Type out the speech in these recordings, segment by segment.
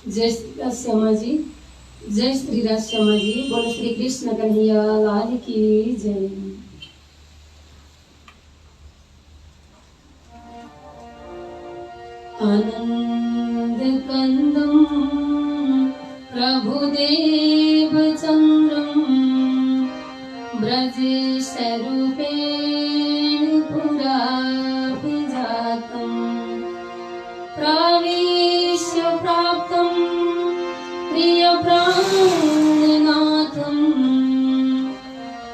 जय श्री राज श्यामा जी, जय श्री राज श्यामा जी। बोलो श्री कृष्ण कन्हैया लाल की जय। आनंद कंदम प्रभुदेव चंद्रम ब्रज स्वरूपेण पुराभिजातम् प्रावेश्य प्राप्तं प्रियप्राणनाथं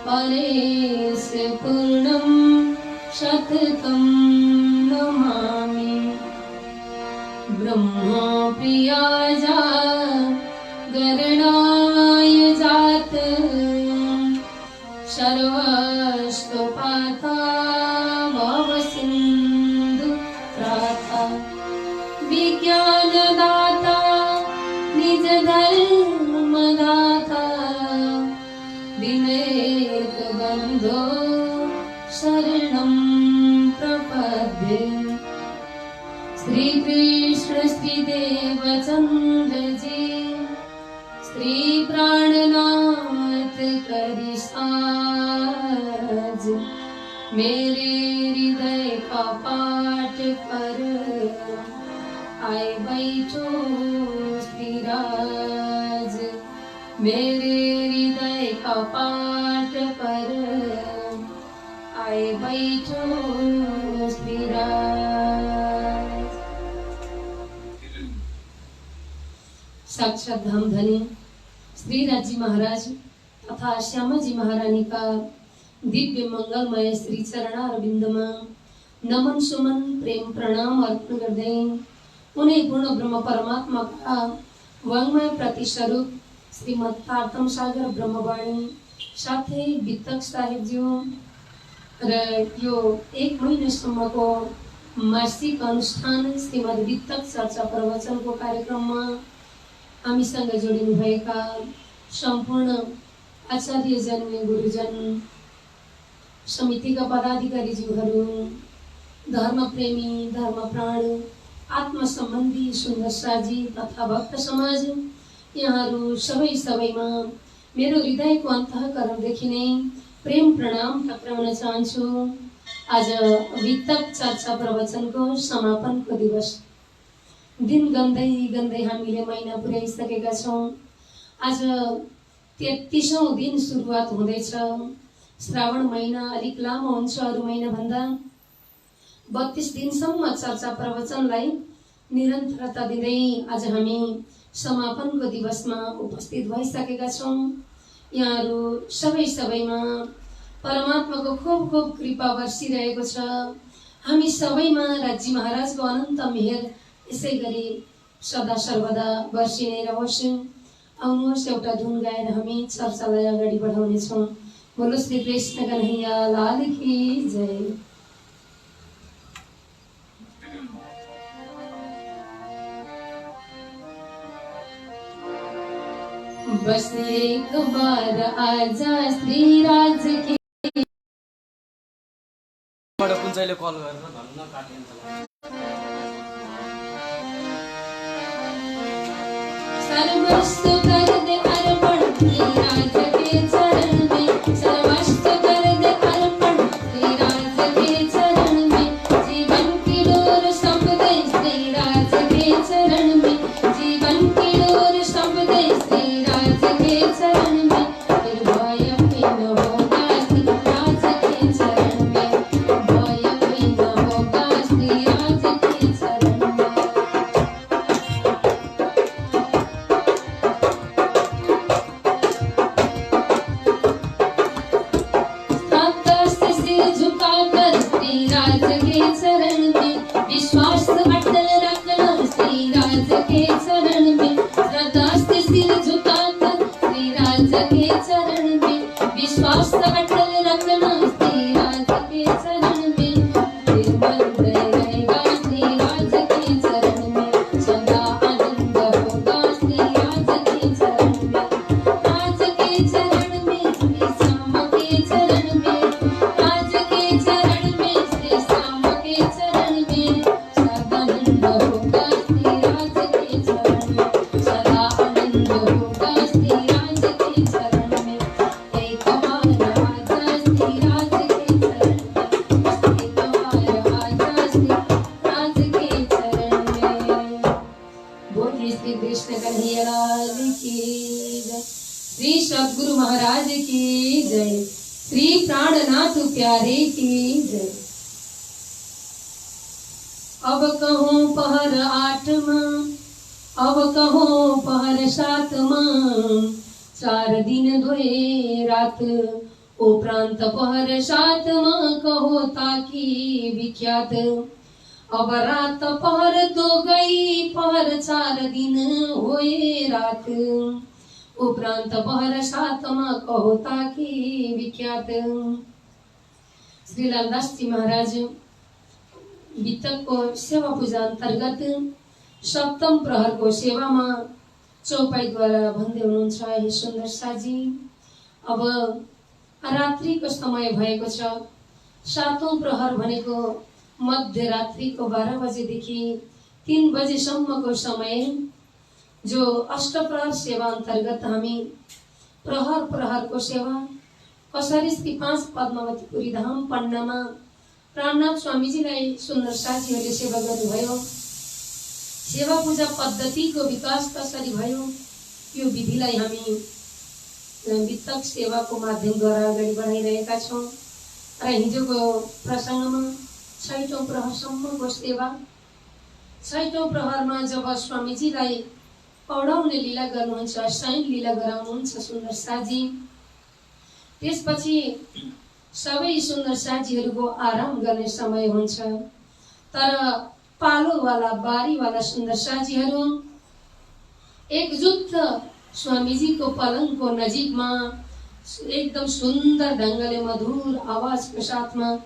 परेश पूर्णं शततं नमामि। ब्रह्मा प्रियाजा गरणाय जात सर्वस्तोपाता भवसिन्धु प्राता विज्ञानदाता निज धर्मदाता विनयक बंधो शरणं प्रपद्ये। श्री कृष्ण श्री देवचंद्र जी श्री प्राणनाथ करि साज मेरे हृदय का पाठ कर आए बैठो स्थिराज मेरे हृदय का पाठ कर आए बैठो स्थिराज। साक्षात धाम धनी श्री राज जी महाराज तथा श्यामा जी महारानी का दिव्य मंगलमय श्री चरणारविंद में नमन सुमन प्रेम प्रणाम अर्पण गर्दै उन्हें पूर्ण ब्रह्म परमात्मा का वाङ्मय प्रतिस्वरूप श्रीमद् तारतम सागर ब्रह्मवाणी साथै वितक साहेबज्यू र यो एक महिनासम्मको मासिक अनुष्ठान श्रीमद् वितक चर्चा प्रवचनको कार्यक्रममा हामीसँग जोडिनु भएका सम्पूर्ण आचार्यजन गुरुजन समितिका पदाधिकारीज्यूहरू धर्मप्रेमी धर्मप्राण आत्म सम्बन्धी सुन्दर साजी तथा भक्त समाज यहाँहरू सबैमा मेरो हृदयको अन्तःकरणदेखि नै प्रेम प्रणाम टक्राउन चाहन्छु। आज वितक चर्चा प्रवचनको समापनको दिवस दिन गन्दै गन्दै हामीले महिना पुर्याइसकेका छौँ। आज 33औं दिन सुरुवात हुँदैछ। श्रावण महिना अलिक लामो हुन्छ अरू महिनाभन्दा। 32 दिनसम्म चर्चा प्रवचनलाई निरन्तरता दिँदै आज हामी समापनको दिवसमा उपस्थित भइसकेका छौँ। यहाँहरू सबैमा परमात्माको खूब खूब कृपा बर्सिरहेको छ। हामी सबैमा राज्य महाराजको अनन्त मेहर यसै गरी सदा सर्वदा बर्सि नै रहोस्। आउनुहोस् एउटा धुन गाएर हामी चर्चालाई अगाडि बढाउनेछौँ। बोलो श्री कृष्ण कन्हैया लाल की जय। बस एक बार आजा श्री राज के कुन कल गरेर भन्न काटिन्छ। सर्वस्व कर दे अर्पण श्री राज के चरण में सर्वस्व कर दे अर्पण श्री राज के चरण में जीवन की डोर सौंप दे श्री राज के चरण में जीवन की डोर सौंप दे श्री राज के चरण में फिर भय न होगा श्री राज के चरण में भय न होगा श्री राज के चरण में। श्री श्री कृष्ण कन्हैया लाल की जय। श्री सद्गुरु महाराज की जय। श्री प्राणनाथ प्यारे की जय। अब कहूँ पहर 8वां, अब कहूँ पहर 7वां, 4 दिन 2 रात उपरांत पहर 7वां कहो ताकि विख्यात। अब रात पहर 2 गई, पहर 4 दिन होए रात, उपरांत पहर 7वां कहो ताकि विख्यात। श्री लालदास जी महाराज वितक को सेवा पूजा अंतर्गत सप्तम प्रहर को सेवा में चौपाई द्वारा भन्दै हुनुहुन्छ। हे सुन्दर साजी, अब रात्रि को समय भएको छ। 7औं प्रहर भनेको मध्यरात्रि को 12 बजेदेखि 3 बजेसम्मको समय, जो अष्टप्रहर सेवा अंतर्गत हामी प्रहर प्रहर को सेवा कसरी श्री 5 पद्मावतीपुरी धाम पन्नामा प्राणनाथ स्वामीजीलाई सुन्दर साथीहरूले सेवा गर्नुभयो। सेवा पूजा पद्धतिको विकास कसरी भयो, यो विधिलाई हामी वितक सेवाको माध्यमद्वारा अगाडि बढाइरहेका छौँ। र हिजोको प्रसङ्गमा 6औं प्रहरसम्मको सेवा, 6औं प्रहरमा जब स्वामीजीलाई पढाउने लीला गर्नुहुन्छ, शयन लीला गराउनुहुन्छ सुन्दर साजी, त्यसपछि सबै सुन्दर साजीहरूको आराम गर्ने समय हुन्छ। तर पालोवाला बारीवाला सुन्दर साजीहरू एकजुट स्वामीजीको पलङको नजिकमा एकदम सुन्दर ढङ्गले मधुर आवाजको साथमा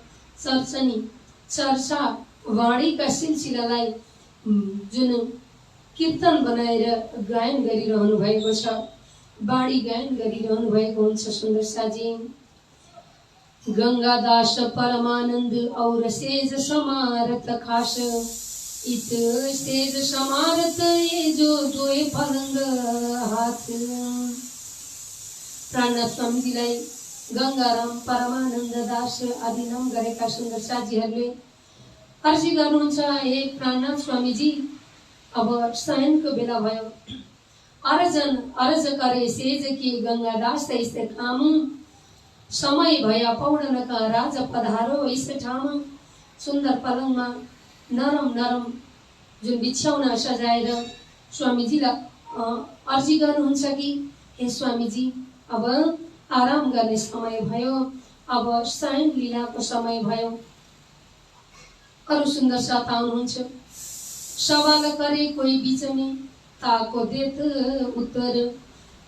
चर्चनी चर्चा वाणीका सिलसिलालाई जुन कीर्तन बनाएर गायन गरिरहनु भएको छ, बाणी गायन गरिरहनु भएको हुन्छ सुन्दर साजी। गंगादास परमानंद और सेज समारत खास, इत सेज समारत ये जो 2 पलंग हाथ। प्राणनाथ स्वामीजीलाई गंगाराम परमानंद दास आदि नाम गरेका सुन्दर साजीहरूले अर्जी गर्नुहुन्छ, हे प्राणनाथ स्वामीजी, अब शयनको बेला भयो। अर्ज करे सेज कि गंगादास ऐसे काम, समय भया पौडनका राजा पधारो इस ठाउँमा। सुन्दर पलङमा नरम नरम जुन बिछ्याउना सजाएर स्वामीजीलाई अर्जी गर्नुहुन्छ कि हे स्वामीजी, अब आराम गर्ने समय भयो, अब शयन लीलाको समय भयो। अरू सुन्दर साथ आउनुहुन्छ। सवाल करे कोही बीच में, ताको देत उत्तर,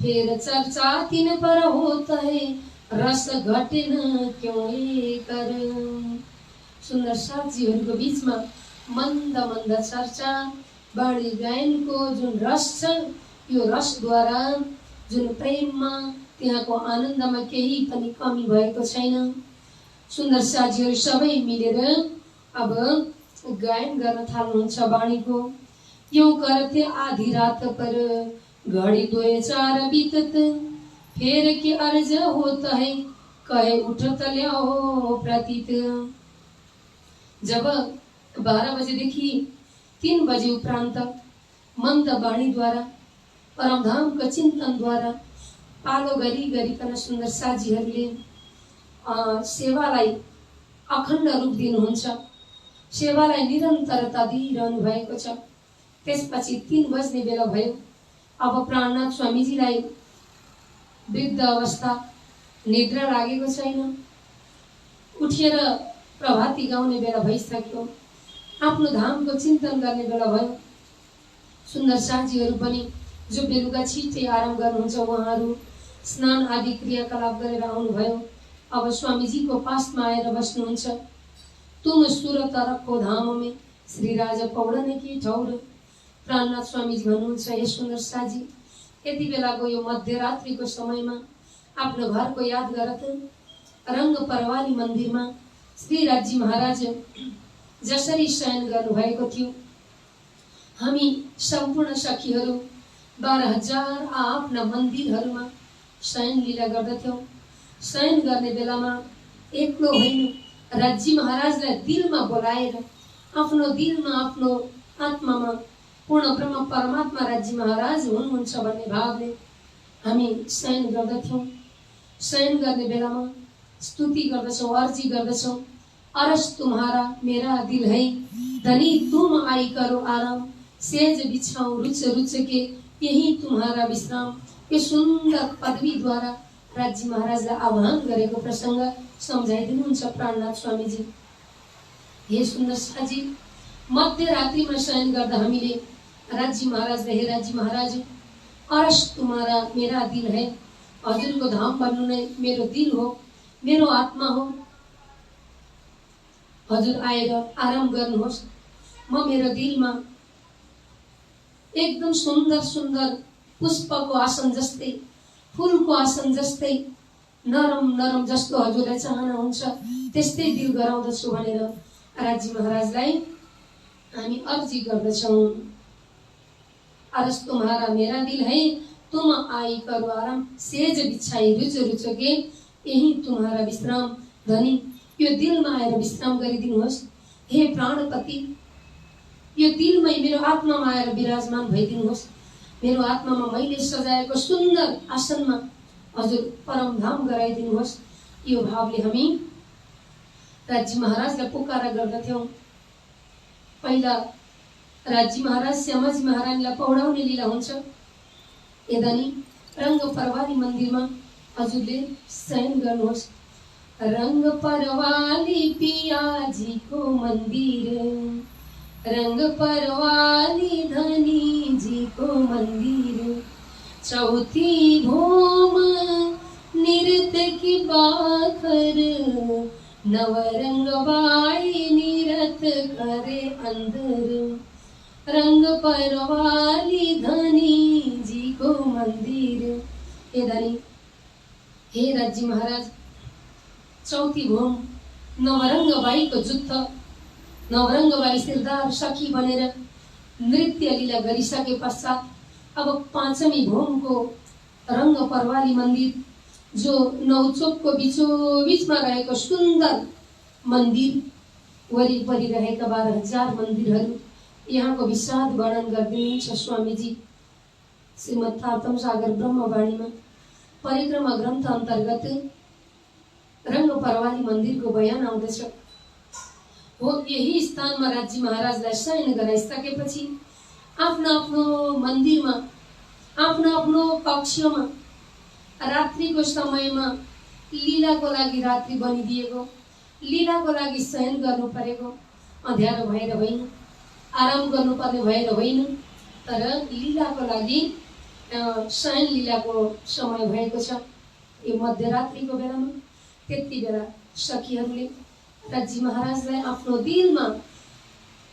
फिर चर्चा तीन पर होता है, रस घटेन क्यों कर। सुन्दर साथीहरूको बीचमा मन्द मन्द चर्चा, बाणी गायनको जुन रस छ, यो रसद्वारा जुन प्रेममा त्यहाँको आनन्दमा केही पनि कमी भएको छैन। सुन्दर साथीहरू सबै मिलेर अब गायन गर्न थाल्नुहुन्छ बाणीको। क्यों करते आधी रात पर, घड़ी 2-4 बीतत, फेर के अर्ज होता है, कहे उठत ल्याओ प्रतीत। जब 12 बजेदेखि 3 बजे उपरान्त मन्द बाणीद्वारा परमधामको चिन्तनद्वारा पालो गरिकन सुन्दर साजीहरूले सेवालाई अखण्ड रूप दिनुहुन्छ, सेवालाई निरन्तरता दिइरहनु भएको छ। त्यसपछि 3 बज्ने बेला भयो। अब प्राणनाथ स्वामीजीलाई वृद्ध अवस्था, निद्रा लागेको छैन, उठेर प्रभाती गाउने बेला भइसक्यो, आफ्नो धामको चिन्तन गर्ने बेला भयो। सुन्दर साथीहरू पनि जो बेलुका छिट्टै आराम गर्नुहुन्छ, उहाँहरू स्नान आदि क्रियाकलाप गरेर आउनुभयो। अब स्वामीजीको पासमा आएर बस्नुहुन्छ। तुम सुरत रखो धाम में, श्री राजा पौडने की ठौर। प्राणनाथ स्वामीजी भन्नुहुन्छ, हे सुन्दर साजी, यति बेलाको यो मध्यरात्रिको समयमा आफ्नो घरको याद गरत। रंग परवारी मन्दिरमा श्री राजी महाराज जसरी शयन गर्नुभएको थियो, हामी सम्पूर्ण सखीहरू 12,000 आफ्ना मन्दिरहरूमा शयन लीला गर्दथ्यौं। शयन गर्ने बेलामा एक्लो होइन, राज्य महाराजलाई दिलमा बोलाएर आफ्नो दिलमा आफ्नो आत्मामा पूर्ण ब्रह्म परमात्मा राज्य महाराज हुनुहुन्छ भन्ने भावले हामी शयन गर्दथ्यौँ। शयन गर्ने बेलामा स्तुति गर्दछौँ, अर्जी गर्दछौँ। अरस तुम्हारा मेरा दिल है, धनी तुम आई करो आराम, सेज बिछाऊं रुच रुच के यही तुम्हारा विश्राम। यो सुन्दर पदवीद्वारा राज्य महाराजलाई आह्वान गरेको प्रसङ्ग सम्झाइदिनुहुन्छ प्राणनाथ स्वामीजी। हे सुन्दर साजी, मध्यरात्रिमा शयन गर्दा हामीले राज्य महाराजलाई, हे राज्य महाराज, अरस तुम्हारा मेरा दिल है, हजुरको धाम बन्नु नै मेरो दिल हो, मेरो आत्मा हो, हजुर आएर आराम गर्नुहोस्। म मेरो दिलमा एकदम सुन्दर सुन्दर पुष्पको आसन जस्तै, फुलको आसन जस्तै नरम नरम जस्तो हजुरलाई चाहना हुन्छ त्यस्तै दिल गराउँदछु भनेर राज्य महाराजलाई हामी अर्जी गर्दछौँ। अरस तुम्हारा मेरा दिल है, तुम आई करो आराम, सेज बिछाई रुच रुच के यही तुम्हारा विश्राम। धनी यो दिलमा आएर विश्राम गरिदिनुहोस्। हे प्राणपति, यो दिलमै मेरो आत्मामा आएर विराजमान भइदिनुहोस्। मेरो आत्मामा मैले सजाएको सुन्दर आसनमा हजुर परमधाम गराइदिनुहोस्। यो भावले हामी राज्य महाराजलाई पुकारा गर्दथ्यौँ। पहिला राज्य महाराज श्यामाजी महारानीलाई पौडाउने लीला हुन्छ। यदनी रंग परवाली मन्दिरमा हजुरले शयन गर्नुहोस्। रंग परवाली पियाजी को मंदिर, रंग परवाली धनी जी को मंदिर, चौथी भूम नृत्य की बाखर, नवरंग बाई निरत करे अंदर, रंग परवाली धनी जी को मंदिर। हे धनी, हे राज्य महाराज, चौथी भूम नवरंग बाई को जुत्थ, नवरंग बाई सिरदार सखी बनेर नृत्य लीला गरिसके पश्चात अब पांचमी भूम को रंग परवाली मंदिर, जो नौचोक को बीचोबीचमा रहेको सुन्दर मंदिर, वरिपरि रहेका 12,000 मन्दिरहरू, यहाँको विषाद वर्णन गरिदिनुहुन्छ स्वामीजी श्रीमद् तारतम सागर ब्रह्मवाणीमा। परिक्रमा ग्रन्थ अन्तर्गत रंग परवाली मंदिर को बयान आउँदछ। हो यही स्थानमा राज्य महाराजलाई शयन गराइसकेपछि आफ्नो आफ्नो मन्दिरमा, आफ्नो आफ्नो कक्षमा रात्रिको समयमा लीलाको लागि रात्रि बनिदिएको, लीलाको लागि शयन गर्नु परेको, अँध्यारो भएर होइन, आराम गर्नुपर्ने भएर होइन, तर लीलाको लागि शयन लीलाको समय भएको छ। यो मध्यरात्रिको बेलामा त्यति बेला सखीहरूले राज्य महाराजलाई आफ्नो दिलमा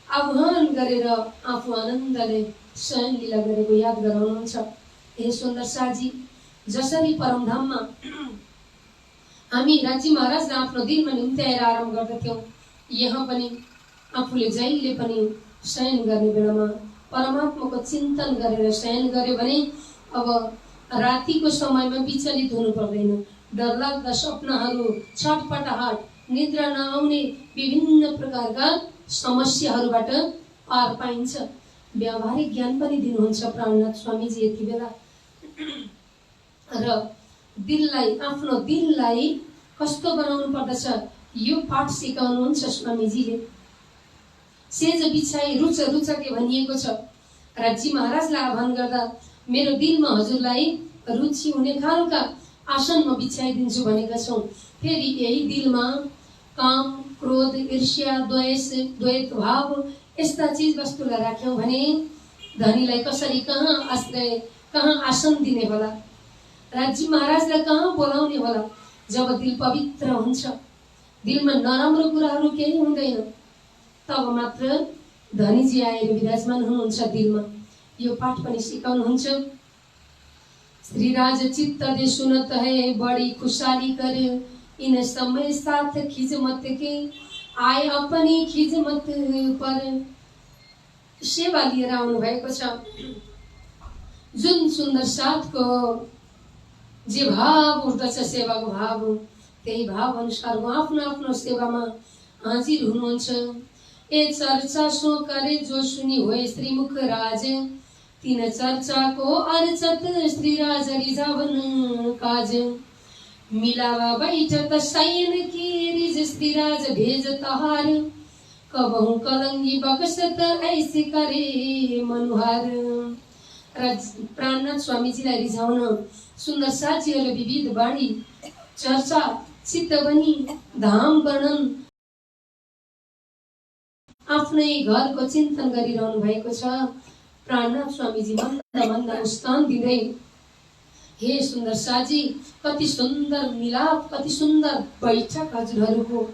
आह्वान गरेर आफू आनन्दले शयन लीला गरेको याद गराउनुहुन्छ। हे सुन्दर साजी, जसरी परमधाममा हामी राज्य महाराजलाई आफ्नो दिलमा निम्त्याएर आराम गर्दथ्यौँ, यहाँ पनि आफूले जहिले पनि शयन गर्ने बेलामा परमात्माको चिन्तन गरेर शयन गर्यो भने अब रातिको समयमा विचलित हुनु पर्दैन। डरलाग्दा सपनाहरू, छटपटाहट, निद्रा नआउने विभिन्न प्रकारका समस्याहरूबाट पार पाइन्छ। व्यावहारिक ज्ञान पनि दिनुहुन्छ प्राणनाथ स्वामीजी यति बेला। र दिललाई, आफ्नो दिललाई कस्तो बनाउनु पर्दछ यो पाठ सिकाउनुहुन्छ स्वामीजीले। सेज बिछाई रुच रुचके भनिएको छ। राज्य महाराजलाई आह्वान गर्दा मेरो दिलमा हजुरलाई रुचि हुने खालका आसनमा बिछाइदिन्छु भनेका छौँ। फेरि यही दिलमा काम, क्रोध, ईर्ष्या, द्वेष, द्वैत भाव यस्ता चीज वस्तुलाई राख्यौँ भने धनीलाई कसरी कहाँ आश्रय, कहाँ आसन दिने होला, राज्य महाराजलाई कहाँ बोलाउने होला। जब दिल पवित्र हुन्छ, दिलमा नराम्रो कुराहरू केही हुँदैन, तब मात्र धनीजी आएर विराजमान हुनुहुन्छ दिलमा। यो पाठ पनि सिकाउनुहुन्छ। श्रीराज चित्त दे सुनत है बड़ी खुशाली कर, इन समय साथ खिजमत के आए अपनी खिजमत पर। सेवा लिएर आउनु भएको छ। जुन सुन्दर साथको जे भाव उठ्दछ, सेवाको भाव, त्यही भाव अनुसारको आफ्नो आफ्नो सेवामा हाजिर हुनुहुन्छ। ए चर्चा सो करे जो सुनी होए श्री मुख राज, तीन चर्चा को अर्चत श्री राज रिझावन काज। मिलावा बैठत सैन की रिज श्री राज भेज तहार, कबहु कलंगी बकसत ऐसे करे मनुहार। र प्राणनाथ स्वामीजीलाई रिझाउन सुन्दर साथीहरूले विविध बाणी चर्चा चित्तवनी धाम वर्णन आफ्नै घरको चिन्तन गरिरहनु भएको छ। प्राणनाथ स्वामीजी मन्द मन्द मुस्कान दिँदै, हे सुन्दर साजी, कति सुन्दर मिलाप, कति सुन्दर बैठक हजुरहरूको।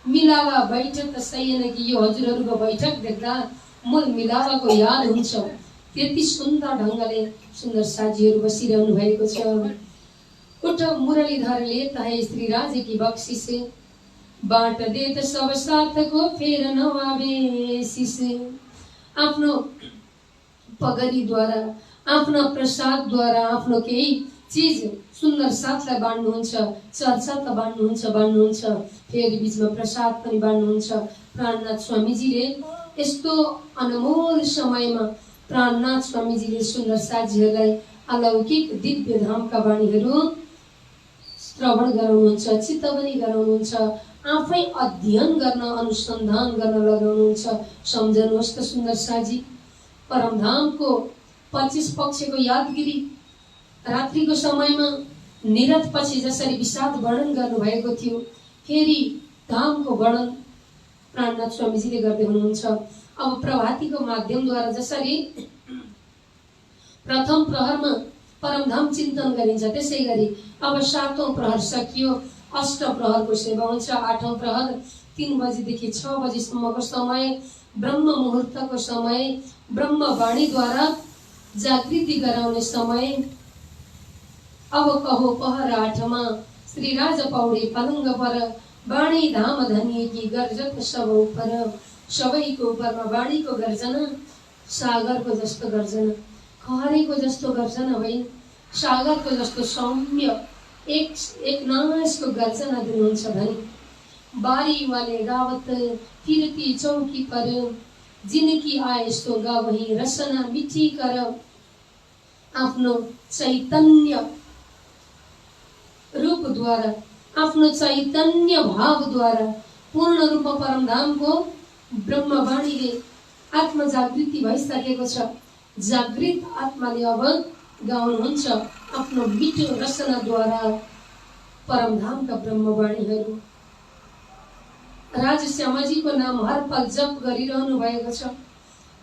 मिलावा बैठक सैन कि यो हजुरहरूको बैठक देख्दा मूल मिलावाको याद हुन्छ। त्यति सुन्दर ढङ्गले सुन्दर साजीहरू बसिरहनु भएको छ। उठ मुरलीधरले तहे श्री राजे की बक्सिसे, बाट देत सब साथको फेर नआवे सिसे। आफ्नो पगरीद्वारा, आफ्ना प्रसादद्वारा आफ्नो केही चीज सुन्दर साथलाई बाँड्नुहुन्छ, चर्चा त बाँड्नुहुन्छ, फेरि बिचमा प्रसाद पनि बाँड्नुहुन्छ। प्राणनाथ स्वामीजीले यस्तो अनमोल समयमा प्राणनाथ स्वामीजीले सुन्दर साथीहरूलाई अलौकिक दिव्य धामका बाणीहरू श्रवण गराउनुहुन्छ, चित्तवनी गराउनुहुन्छ, आफै अध्ययन गर्न अनुसन्धान गर्न लगाउनुहुन्छ। सम्झनुहोस् त सुन्दर साथी, परमधामको 25 पक्षको यादगिरी रात्रिको समयमा निरत पछि जसरी विषाद वर्णन गर्नुभएको थियो, फेरि धामको वर्णन प्राणनाथ स्वामीजीले गर्दै हुनुहुन्छ। अब प्रभातीको माध्यमद्वारा जसरी प्रथम प्रहरमा परमधाम चिन्तन गरिन्छ, त्यसै गरी अब 7औं प्रहर सकियो, अष्ट प्रहरको सेवा हुन्छ। 8औं प्रहर 3 बजेदेखि 6 बजेसम्मको समय, ब्रह्म मुहुर्तको समय, ब्रह्मवाणीद्वारा जागृति गराउने समय। अब कहो पहर 8मा श्री राज पौडी पलङ्ग पर, वाणी धाम धनिएकी गर्जत सब उपर। सबैको उपरमा वाणीको गर्जना सागरको जस्तो गर्जना, खहरेको जस्तो गर्जना होइन, सागरको जस्तो सौम्य एक नासको गर्जना दिनुहुन्छ धनी। बारी वाले गावत फिरती चौकी पर, जिनकी आए सो गावही रसना मिठी कर। आफ्नो चैतन्य रूपद्वारा, आफ्नो चैतन्य भावद्वारा पूर्ण रूपमा परमधामको ब्रह्मवाणीले आत्मा जागृति भइसकेको छ। जागृत आत्माले अब गाउनुहुन्छ आफ्नो मिठो रचनाद्वारा परमधामका ब्रह्मवाणीहरू। राजश्यामाजीको नाम हर पल जप गरिरहनु भएको छ।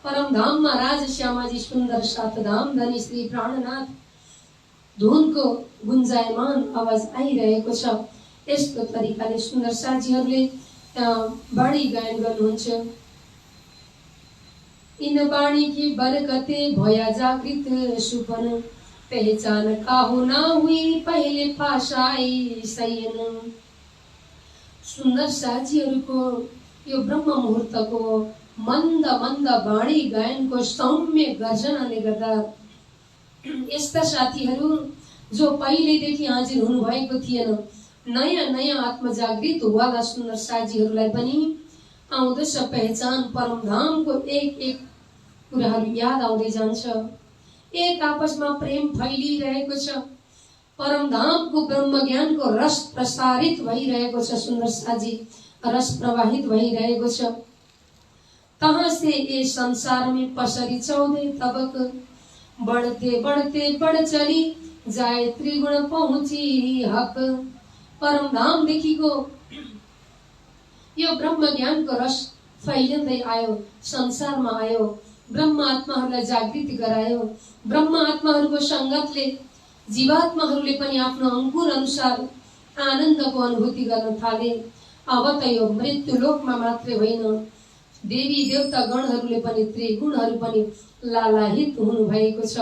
परमधाममा राजश्यामाजी सुन्दर साथ धाम धनी श्री प्राणनाथ धुनको गुन्जायमान आवाज आइरहेको छ। यस्तो तरिकाले सुन्दर साथीहरूले बाणी गायन गर्नुहुन्छ। इन बाणी की बरकते भया जागृत सुपन, पहचान काहू ना हुई पहले पाशाई सयन। सुन्दर साथीहरूको यो ब्रह्म मुहुर्तको मन्द मन्द बाणी गायनको सौम्य गर्जनाले गर्दा यस्ता साथीहरू जो पहिलेदेखि हाजिर हुनुभएको थिएन, नयाँ नयाँ आत्मजागृत वाला सुन्दर साथीहरूलाई पनि आउँदछ पहिचान। परमधामको एक एक कुराहरू याद आउँदै जान्छ। एक आपसमा प्रेम फैलिरहेको छ। परमधामको ब्रह्म ज्ञानको रस प्रसारित भइरहेको छ। सुन्दर साथी, रस प्रवाहित भइरहेको छ। तहाँ से ये संसार में पसरी 14 तबक, बढ़ते बढ़ते बढ़ चली जाए त्रिगुण पहुंची हक। परमधाम देखिको यो ब्रह्म ज्ञानको रस फैलिँदै आयो, संसारमा आयो, ब्रह्म आत्माहरूलाई जागृति गरायो। ब्रह्म आत्माहरूको संगतले जीवात्माहरूले पनि आफ्नो अंकुर अनुसार आनन्दको अनुभूति गर्न थाले। अब त यो मृत्यु लोकमा मात्रै होइन, देवी देवता गणहरूले पनि त्रिगुणहरू पनि लालाहित हुनु भएको छ।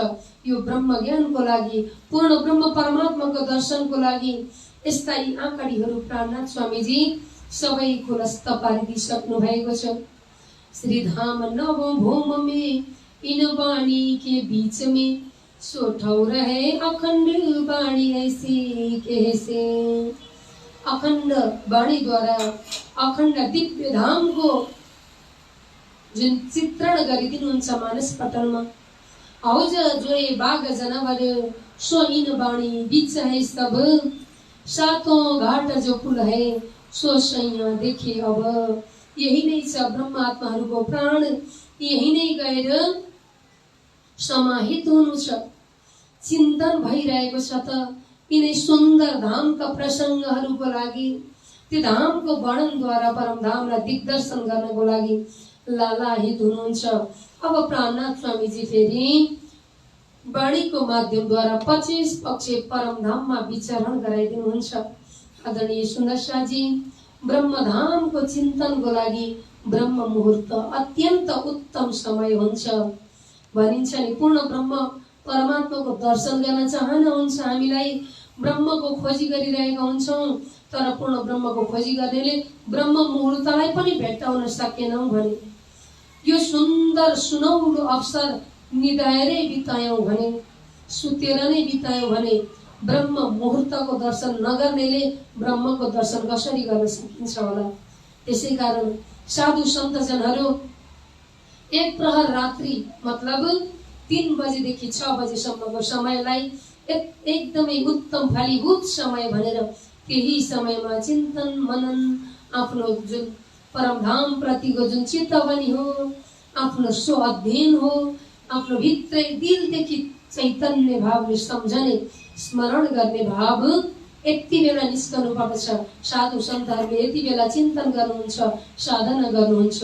यो ब्रह्म ज्ञानको लागि, पूर्ण ब्रह्म परमात्माको दर्शनको लागि यस्ता यी आँकडीहरू प्राणनाथ स्वामीजी सबै खुलस्त पारिदिसक्नु भएको छ। श्री धाम नव भूम में इन वाणी के बीच में, सो ठौर है अखंड वाणी ऐसी कैसे। अखण्ड वाणीद्वारा अखण्ड दिव्य धामको जुन चित्रण गरिदिनुहुन्छ मानसपटलमा। हौज जोए बाघ जनावर सोहिन बाणी बीच है सब, सातों घाट जो पुल है सो सैया देखे अब। यही नै छ ब्रह्मात्माहरूको प्राण, यही नै गएर समाहित हुनु छ। चिन्तन भइरहेको छ त यिनै सुन्दर धामका प्रसङ्गहरूको लागि, त्यो धामको वर्णनद्वारा परमधामलाई दिग्दर्शन गर्नको लागि लालाहित हुनुहुन्छ। अब प्राणनाथ स्वामीजी फेरि वाणीको माध्यमद्वारा 25 पक्ष परमधाममा विचरण गराइदिनुहुन्छ। आदरणीय सुन्दर शाहजी, ब्रह्मधामको चिन्तनको लागि ब्रह्म मुहूर्त अत्यन्त उत्तम समय हुन्छ। भनिन्छ नि, पूर्ण ब्रह्म परमात्माको दर्शन गर्न चाहना हुन्छ हामीलाई, ब्रह्मको खोजी गरिरहेका हुन्छौँ, तर पूर्ण ब्रह्मको खोजी गर्नेले ब्रह्म मुहूर्तलाई पनि भेट्टाउन सकेनौँ भने, यो सुन्दर सुनौलो अवसर निदाएरै बितायौँ भने, सुतेर नै बितायौँ भने, ब्रह्म मुहूर्तको दर्शन नगर्नेले ब्रह्मको दर्शन कसरी गर्न सकिन्छ होला। त्यसै कारण साधु सन्तजनहरू एक प्रहर रात्रि मतलब 3 बजेदेखि 6 बजेसम्मको समयलाई एकदमै उत्तम फलीभूत समय भनेर त्यही समयमा चिन्तन मनन, आफ्नो जुन परमधाम प्रतिको जुन चितवनी हो, आफ्नो स्व अध्ययन हो, आफ्नो भित्रै दिलदेखि चैतन्य भावले सम्झने स्मरण गर्ने भाव यति बेला निस्कनु पर्दछ। साधु सन्तहरूले यति बेला चिन्तन गर्नुहुन्छ, साधना गर्नुहुन्छ।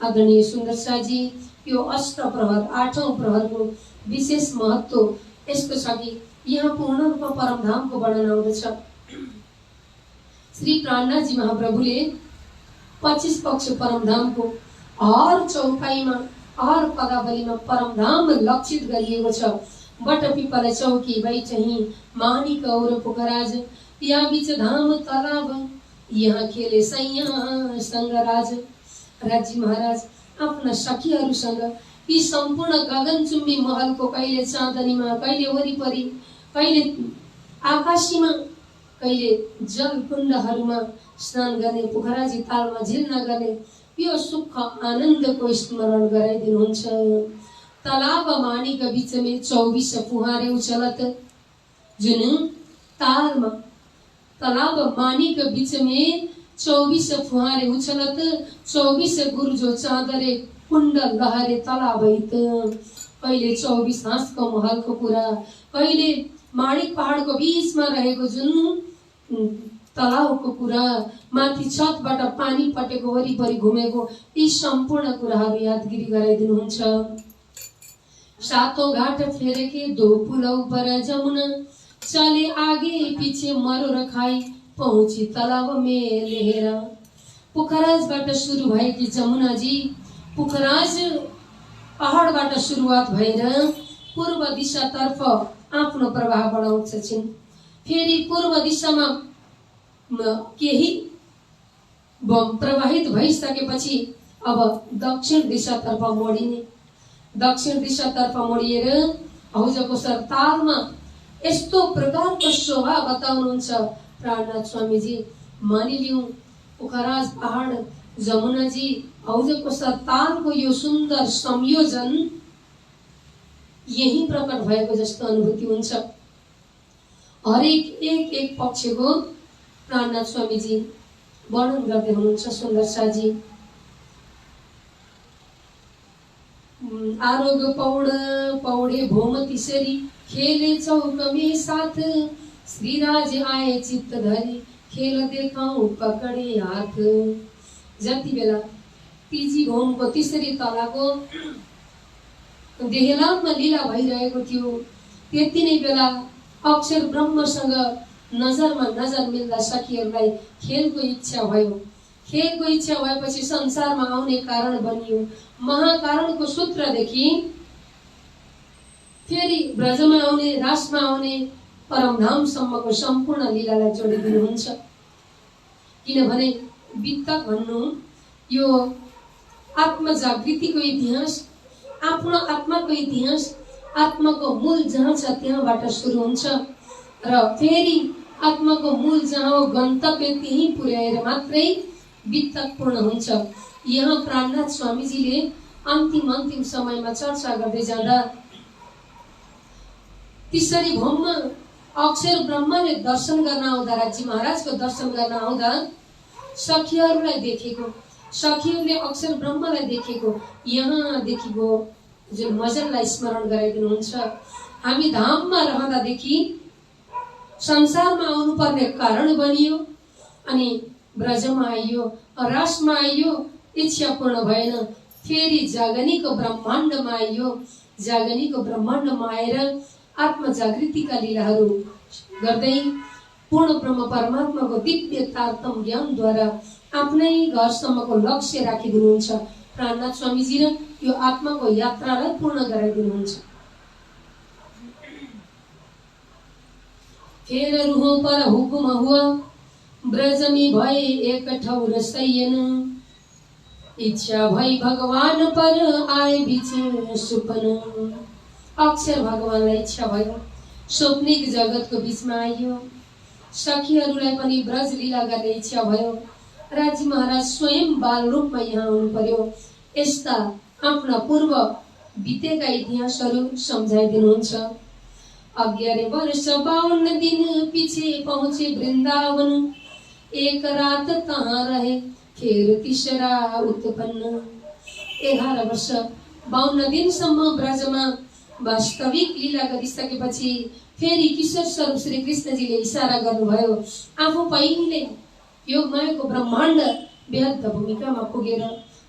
आदरणीय सुन्दर शाहजी, यो अष्टप्रहर 8औं प्रहरको विशेष महत्व यस्तो छ कि यहाँ पूर्ण रूपमा परमधामको वर्णन आउँदछ। श्री प्राणनाथजी महाप्रभुले 25 पक्ष परमधामको हर चौपाईमा, हर पदावलीमा परमधाम लक्षित गरिएको छ। बट पिपल चौकी बैठही मानिक और पोखराज, या बीच धाम तालाब, यहाँ खेले सैया संगराज। राजी महाराज आफ्ना सखीहरूसँग यी सम्पूर्ण गगनचुम्बी महलको कहिले चाँदनीमा, कहिले वरिपरि, कहिले आकाशीमा, कहिले जलकुण्डहरूमा स्नान गर्ने, पोखराजी तालमा झिल्न गर्ने यो सुख आनन्दको स्मरण गराइदिनुहुन्छ। तालाब मानिक बीच में 24 फुहारे उछलत, जुन तालमा तालाब मानिक बीच में 24 फुहारे उछलत, 24 गुर्जो चादरे कुण्ड लहरे तालाबैत। कहिले 24 हाँसको महलको कुरा, कहिले माणिक पहाडको बीचमा रहेको जुन तलाउको कुरा, माथि छतबाट पानी पटेको वरिपरि घुमेको, यी सम्पूर्ण कुराहरू यादगिरी गराइदिनुहुन्छ। सातों घाट फेरेके 2 पुलौ पर जमुना, चले आगे पीछे मरो रखाई, पहुंची तालाब में लेहरा। पोखराजबाट सुरु भएकी जमुनाजी पोखराज पहाडबाट सुरुवात भएर पूर्व दिशातर्फ आफ्नो प्रवाह बढाउँछन्। फेरि पूर्व दिशामा केही प्रवाहित भइसकेपछि अब दक्षिण दिशातर्फ मोडिने, दक्षिण दिशातर्फ मोडिएर हौजको सरतालमा यस्तो प्रकारको शोभा बताउनुहुन्छ प्राणनाथ स्वामीजी। मानिलिउँ पोखराज पहाड, जमुनाजी, हौजको सरतालको यो सुन्दर संयोजन यही प्रकट भएको जस्तो अनुभूति हुन्छ। हरेक एक पक्षको प्राणनाथ स्वामीजी वर्णन गर्दै हुनुहुन्छ। सुन्दर शाहजी, आरोग पौड पौडे भोमतीसरी, खेले चौक में साथ, श्रीराज आए चित्त धरी, खेल देखाऊ पकड़े हाथ। जति बेला तिजी भोमको तीसरी तलाको देहलाममा लीला भइरहेको थियो, त्यति नै बेला अक्षर ब्रह्मसँग नजरमा नजर मिल्दा सखीहरूलाई खेलको इच्छा भयो। खेलको इच्छा भएपछि संसारमा आउने कारण बनियो। महाकारणको सूत्रदेखि फेरि ब्रजमा आउने, रासमा आउने, परमधामसम्मको सम्पूर्ण लीलालाई जोडिदिनुहुन्छ। किनभने वितक भन्नु यो आत्मजागृतिको इतिहास, आफ्नो आत्माको इतिहास, आत्माको मूल जहाँ छ त्यहाँबाट सुरु हुन्छ र फेरि आत्माको मूल जहाँ हो गन्तव्य त्यही पुर्याएर मात्रै वितक पूर्ण हुन्छ। यहाँ प्राणनाथ स्वामीजीले अन्तिम समयमा चर्चा गर्दै जाँदा त्यसरी भौम अक्षर ब्रह्मले दर्शन गर्न आउँदा, राज्य महाराजको दर्शन गर्न आउँदा सखीहरूलाई देखेको, सखीहरूले अक्षर ब्रह्मलाई देखेको, यहाँदेखिको जुन मजनलाई स्मरण गराइदिनुहुन्छ। हामी धाममा रहँदादेखि संसारमा आउनुपर्ने कारण बनियो, अनि ब्रजमा आइयो, रासमा आइयो, इच्छा पूर्ण भएन, फेरि जागनीको ब्रह्माण्डमा आइयो। जागनीको ब्रह्माण्डमा आएर आत्मजागृतिका लीलाहरू गर्दै पूर्ण ब्रह्म परमात्माको दिव्य तारतम ज्ञानद्वारा आफ्नै घरसम्मको लक्ष्य राखिदिनुहुन्छ। प्राणनाथ स्वामीजी र यो आत्माको यात्रालाई पूर्ण गराइदिनुहुन्छ। फेर रुहो पर हुकुम हुआ, ब्रजमी भए एक ठौर सैयन, इच्छा भई भगवान पर आए बिच सुपन। अक्षर भगवानलाई इच्छा भयो, स्वप्निक जगतको बीचमा आइयो। सखीहरूलाई पनि ब्रज लीला गर्ने इच्छा भयो। राज्य महाराज स्वयं बाल रूपमा यहाँ आउनु पर्यो। यस्ता आफ्ना पूर्व बितेका इतिहासहरू सम्झाइदिनुहुन्छ। 11 वर्ष 52 दिन पीछे पहुंचे वृंदावन, एक रात तहाँ रहे फिर तीसरा उत्पन्न। 11 वर्ष 52 दिनसम्म ब्रजमा वास्तविक लीला गरिसकेपछि फेरि किशोर स्वरूप श्री कृष्णजीले इशारा गर्नुभयो। आफू पहिले यो मायाको ब्रह्माण्ड बेहद भूमिकामा पुगेर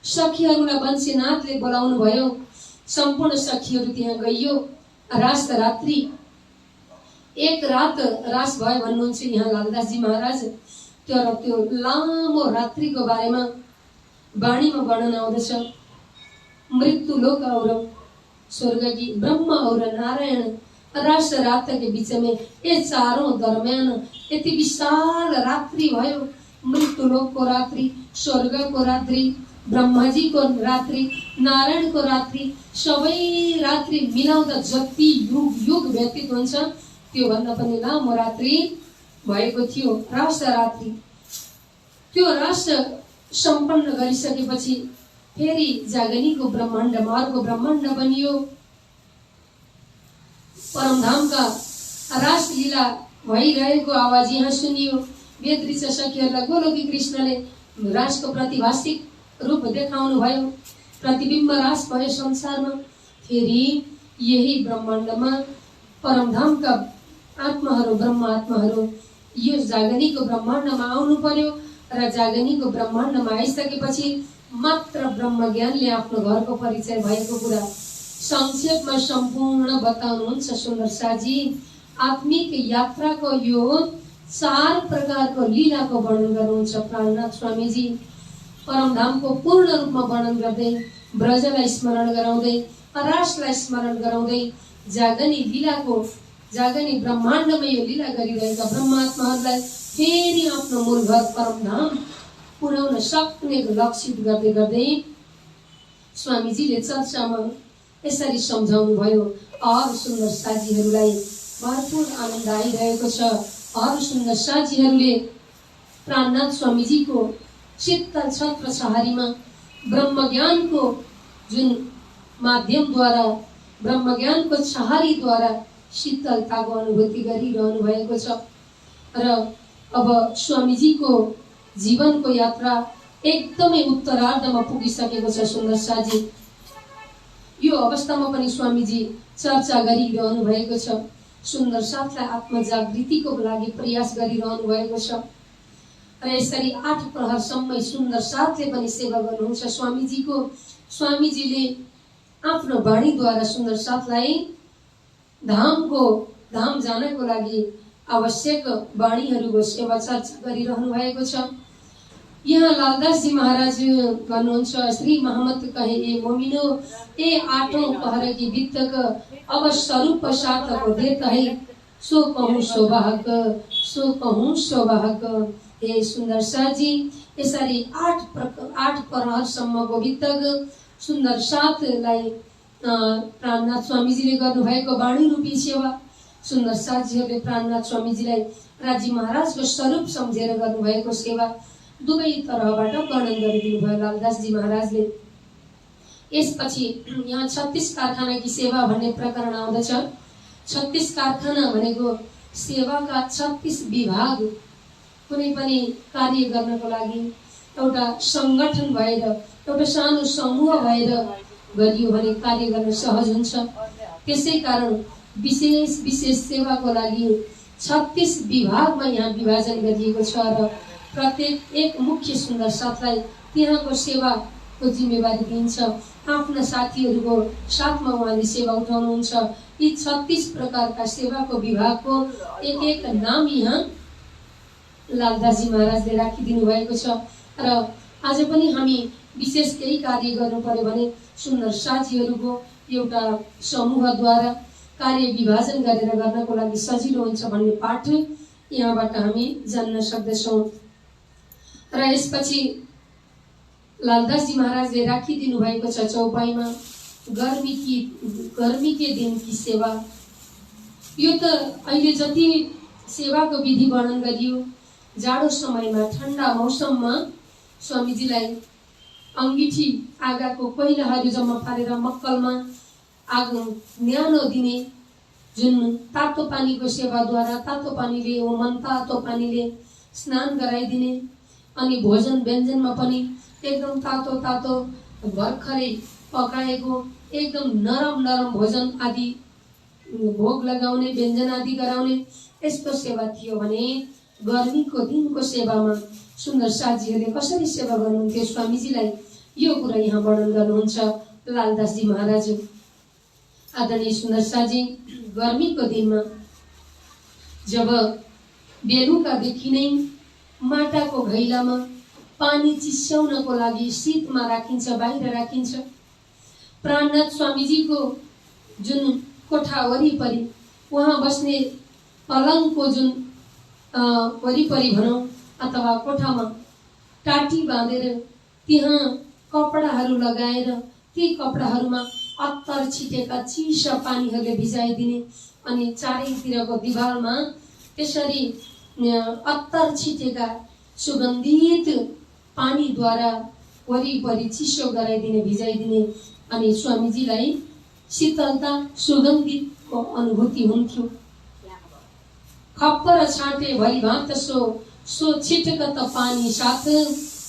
सखीहरूलाई वंशीनाथले बोलाउनु भयो। सम्पूर्ण सखीहरू त्यहाँ गइयो। रास रात्रि, एक रात रास भयो भन्नुहुन्छ यहाँ लालदासजी महाराज। त्यो लामो रात्रिको बारेमा वाणीमा वर्णन आउँदछ। मृत्यु लोक और स्वर्ग की ब्रह्म और नारायण रास रात के बीच में ये चारों दरम्यान यति विशाल रात्रि भयो। मृत्यु लोक को रात्रि, स्वर्ग को रात्रि, ब्रह्माजी को रात्रि, नारायण को रात्रि, सबै रात्रि मिलाउँदा जति युग युग व्यतीत हुन्छ त्यो भन्दा पनि लामो रात्रि भएको थियो रास रात्रि। त्यो रास सम्पन्न गरिसकेपछि फेरि जागनीको ब्रह्माण्ड अर्को ब्रह्माण्ड बनियो। परमधामका रास लीला भइरहेको आवाज यहाँ सुनियो। वेदृच सखीहरूलाई गोलोकी कृष्णले रासको प्रतिभाषिक रूप देखाउनु भयो। प्रतिबिम्ब रास भयो संसारमा। फेरि यही ब्रह्माण्डमा परमधामका आत्माहरू, ब्रह्म आत्माहरू यो जागनीको ब्रह्माण्डमा आउनु पर्यो र जागनीको ब्रह्माण्डमा आइसकेपछि मात्र ब्रह्म ज्ञानले आफ्नो घरको परिचय भएको कुरा संक्षेपमा सम्पूर्ण बताउनुहुन्छ सुन्दर साजी। आत्मिक यात्राको यो 4 प्रकारको लीलाको वर्णन गर्नुहुन्छ प्राणनाथ स्वामीजी। परमधामको पूर्ण रूपमा वर्णन गर्दै, ब्रजलाई स्मरण गराउँदै, रासलाई स्मरण गराउँदै, जागनी लीलाको, जागनी ब्रह्माण्डमा यो लीला गरिरहेका ब्रह्मात्माहरूलाई फेरि आफ्नो मूल घर परमधाम पुर्याउन सक्ने लक्षित गर्दै गर्दै स्वामीजीले चर्चामा यसरी सम्झाउनु भयो। अरू सुन्दर साथीहरूलाई भरपूर आनन्द आइरहेको छ। अरू सुन्दर साथीहरूले प्राणनाथ स्वामीजीको शीतल छत्र छहारीमा ब्रह्मज्ञानको जुन माध्यमद्वारा, ब्रह्मज्ञानको छहारीद्वारा शीतलताको अनुभूति गरिरहनु भएको छ। र अब स्वामीजीको जीवनको यात्रा एकदमै उत्तरार्धमा पुगिसकेको छ सुन्दर साजी। यो अवस्थामा पनि स्वामीजी चर्चा गरिरहनु भएको छ। सुन्दर साथलाई आत्मजागृतिको लागि प्रयास गरिरहनु भएको छ र यसरी 8 प्रहरसम्म सुन्दर साथले पनि सेवा गर्नुहुन्छ स्वामीजीको। स्वामीजीले आफ्नो वाणीद्वारा सुन्दर साथलाई धाम जानको लागि आवश्यक वाणीहरूको सेवा चर्चा गरिरहनु भएको छ। यहाँ लालदास जी महाराज भन्नुहुन्छ, श्री मोहम्मद कहे ए मोमिनो ए 8औं पहर की बितक अब स्वरूप साथ को देता है, सो कहूँ सौभाग, सो कहूँ सौभाग। हे सुन्दर साजी, यसरी 8 प्रहरसम्मको बितक सुन्दर साथलाई प्राणनाथ स्वामीजीले गर्नुभएको वाणी रूपी सेवा, सुन्दर साथीहरूले प्राणनाथ स्वामीजीलाई राज्य महाराजको स्वरूप सम्झेर गर्नुभएको सेवा दुवै तरहबाट वर्णन गरिदिनुभयो लालदासजी महाराजले। यसपछि यहाँ 36 कारखानाकी सेवा भन्ने प्रकरण आउँदछ। 36 कारखाना भनेको सेवाका 36 विभाग कुनै पनि कार्य गर्नको लागि एउटा संगठन भएर एउटा सानो समूह भएर गरियो भने कार्य गर्न सहज हुन्छ। त्यसै कारण विशेष विशेष सेवाको लागि 36 विभागमा यहाँ विभाजन गरिएको छ र प्रत्येक एक मुख्य सुन्दर साथलाई त्यहाँको सेवाको जिम्मेवारी दिइन्छ। आफ्ना साथीहरूको साथमा उहाँले सेवा उठाउनुहुन्छ। यी 36 प्रकारका सेवाको विभागको एक एक नाम यहाँ लालदासजी महाराजले राखिदिनु भएको छ। र आज पनि हामी विशेष केही कार्य गर्नु पर्यो भने सुन्दर साथीहरूको एउटा समूहद्वारा कार्य विभाजन गरेर गर्नको लागि सजिलो हुन्छ भन्ने पाठ यहाँबाट हामी जान्न सक्दछौँ। र यसपछि लालदासजी महाराजले राखिदिनु भएको छ चौपाईमा गर्मी के दिन की सेवा। यो त अहिले जति सेवाको विधि वर्णन गरियो, जाडो समयमा ठन्डा मौसममा स्वामीजीलाई अंगिठी आगाको कोइलाहरू जम्मा पारेर मक्कलमा आगो न्यानो दिने, जुन तातो पानीको सेवाद्वारा तातो पानीले मन तातो पानीले स्नान गराइदिने, अनि भोजन व्यञ्जनमा पनि एकदम तातो तातो भर्खरै पकाएको एकदम नरम नरम भोजन आदि भोग लगाउने, व्यञ्जन आदि गराउने, यस्तो सेवा थियो भने गर्मीको दिनको सेवामा सुन्दर साथीहरूले कसरी सेवा गर्नुहुन्थ्यो स्वामीजीलाई, यो कुरा यहाँ वर्णन गर्नुहुन्छ लालदासजी महाराज। आदरणीय सुन्दर साथी, गर्मीको दिनमा जब बेलुकादेखि नै माटाको घैलामा पानी चिस्याउनको लागि शीतमा राखिन्छ, बाहिर राखिन्छ। प्राणनाथ स्वामीजीको जुन कोठा वरिपरि उहाँ बस्ने पलङको जुन वरिपरि भनौँ अथवा कोठामा टाटी बाँधेर त्यहाँ कपडाहरू लगाएर ती कपडाहरूमा अत्तर छिटेका चिसा पानीहरूले भिजाइदिने, अनि चारैतिरको दिवालमा त्यसरी अत्तर छिटेका सुगन्धित पानीद्वारा वरिपरि चिसो गराइदिने, भिजाइदिने, अनि स्वामीजीलाई शीतलता सुगन्धितको अनुभूति हुन्थ्यो। खप्पर छाटे भरि भात सो छिटक त पानी साथ,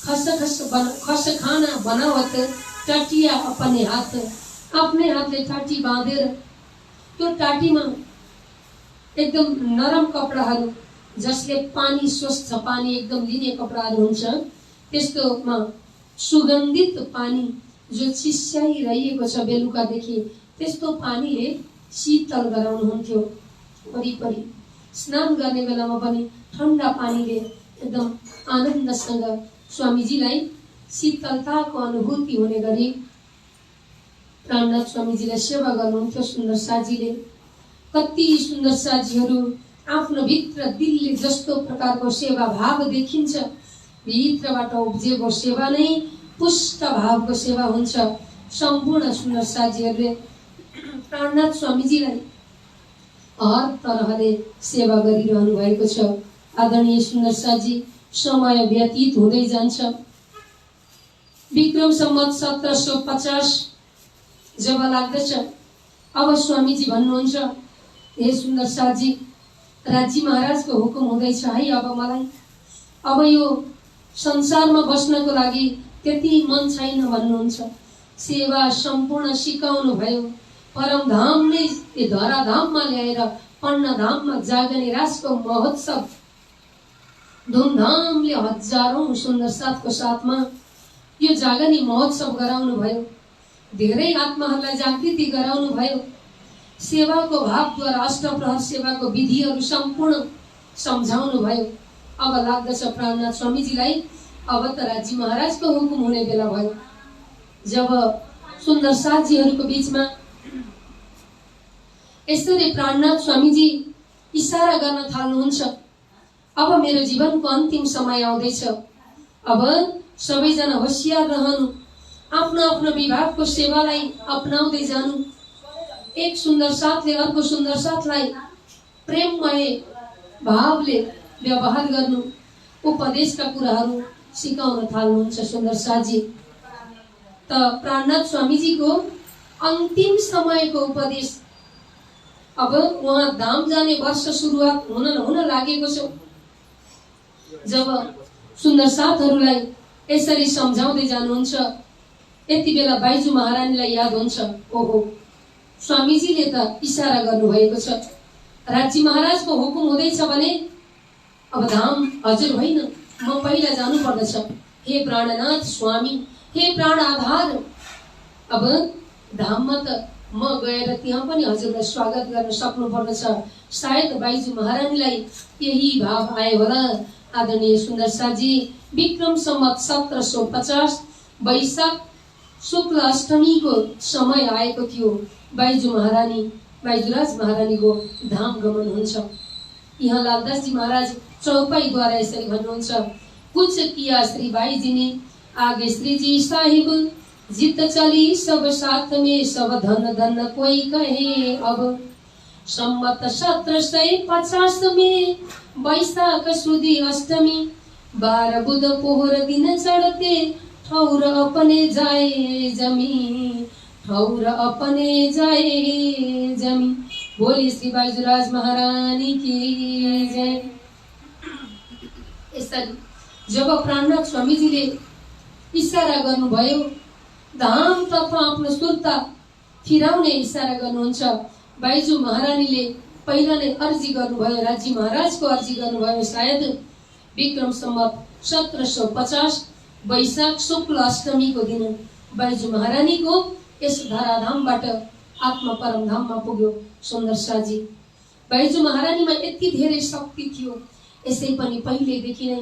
खस खाना बनावत टाटिया अपने हाथ। आफ्नै हातले टाटी बाँधेर त्यो टाटीमा एकदम नरम कपडाहरू जसले पानी सोच्छ, पानी एकदम लिने कपडाहरू हुन्छ, त्यस्तोमा सुगन्धित पानी जो चिस्याइरहेको छ बेलुकादेखि, त्यस्तो पानीले शीतल गराउनुहुन्थ्यो वरिपरि। स्नान गर्ने बेलामा पनि ठन्डा पानीले एकदम आनन्दसँग स्वामीजीलाई शीतलताको अनुभूति हुने गरी प्राणनाथ स्वामीजीलाई सेवा गर्नुहुन्थ्यो सुन्दर साजीले। कति सुन्दर साजीहरू आफ्नो भित्र दिलले जस्तो प्रकारको सेवा भाव देखिन्छ, भित्रबाट उब्जेको सेवा नै पुष्ट भावको सेवा हुन्छ। सम्पूर्ण सुन्दर साजीहरूले प्राणनाथ स्वामीजीलाई हर तरहले सेवा गरिरहनु भएको छ। आदरणीय सुन्दर साजी, समय व्यतीत हुँदै जान्छ। विक्रम सम्वत 1750 जब लाग्दछ, अब स्वामीजी भन्नुहुन्छ, हे सुन्दर साजी, राजी महाराजको हुकुम हुँदैछ है, अब मलाई अब यो संसारमा बस्नको लागि त्यति मन छैन भन्नुहुन्छ। सेवा सम्पूर्ण सिकाउनु भयो। परमधामले धराधाममा ल्याएर पन्नाधाममा जागने रासको महोत्सव धुमधामले हजारौं सुन्दर साथको साथमा यो जागने महोत्सव गराउनु भयो। धेरै आत्माहरूलाई जागृति गराउनु भयो। सेवाको भावद्वारा अष्टप्रहर सेवाको विधिहरू सम्पूर्ण सम्झाउनु भयो। अब लाग्दछ प्राणनाथ स्वामीजीलाई अब त राजी महाराजको हुकुम हुने बेला भयो। जब सुन्दर साथीहरूको बीचमा यसरी प्राणनाथ स्वामीजी इशारा गर्न थाल्नुहुन्छ, अब मेरो जीवनको अन्तिम समय आउँदैछ। अब सबैजना होशियार रहनु, आफ्नो आफ्नो विभागको सेवालाई अपनाउँदै जानु। एक सुन्दर साथले अर्को सुन्दर साथलाई प्रेममय भावले व्यवहार गर्नु। उपदेशका कुराहरू सिकाउन थाल्नुहुन्छ सुन्दर साजी। त प्राणनाथ स्वामीजीको अन्तिम समयको उपदेश, अब उहाँ धाम जाने वर्ष सुरुवात हुन लागेको छ। जब सुन्दर साथहरूलाई यसरी सम्झाउँदै जानुहुन्छ, यति बेला बाइजू महारानीलाई याद हुन्छ, ओहो स्वामीजीले त इशारा गर्नुभएको छ, राज्य महाराजको हुकुम हुँदैछ भने अब धाम हजुर होइन, म पहिला जानु पर्दछ। हे प्राणनाथ स्वामी, हे प्राण आधार, अब धाममा त म गएर त्यहाँ पनि हजुरलाई स्वागत गर्न सक्नु पर्दछ। सायद बाइजू महारानीलाई यही भाव आयो होला। आदरणीय सुन्दर साजी, विक्रम सम्वत 1750 वैशाख शुक्ल अष्टमीको समय आएको थियो। बाइजू महारानी, बाइजूराज महारानीको धाम गमन हुन्छ। यहाँ लालदास जी महाराज चौपाईद्वारा यसरी भन्नुहुन्छ, कुछ किया श्री बाईजी ने आगे श्री जी साहिब, जित चली सब साथ में सब धन धन कोई कहे अब। सम्मत 1750 में वैशाख सुदी अष्टमी, 12 बुध पोहर दिन चढ़ते ठौर अपने जाए जमी, ठौर अपने जाए जमी। बोली श्री बाइजूराज महारानी की जय। यसरी जब प्राणनाथ स्वामीजीले इशारा गर्नुभयो, धामतर्फ आफ्नो सुर्ता फिराउने इशारा गर्नुहुन्छ, बाइजू महारानीले पहिला नै अर्जी गर्नुभयो, राज्य महाराजको अर्जी गर्नुभयो। सायद विक्रम सम्वत 1750 वैशाख शुक्ल अष्टमीको दिन बाइजू महारानीको यस धराधामबाट आत्मा परमधाममा पुग्यो सुन्दर साजी। बाइजू महारानीमा यति धेरै शक्ति थियो, यसै पनि पहिलेदेखि नै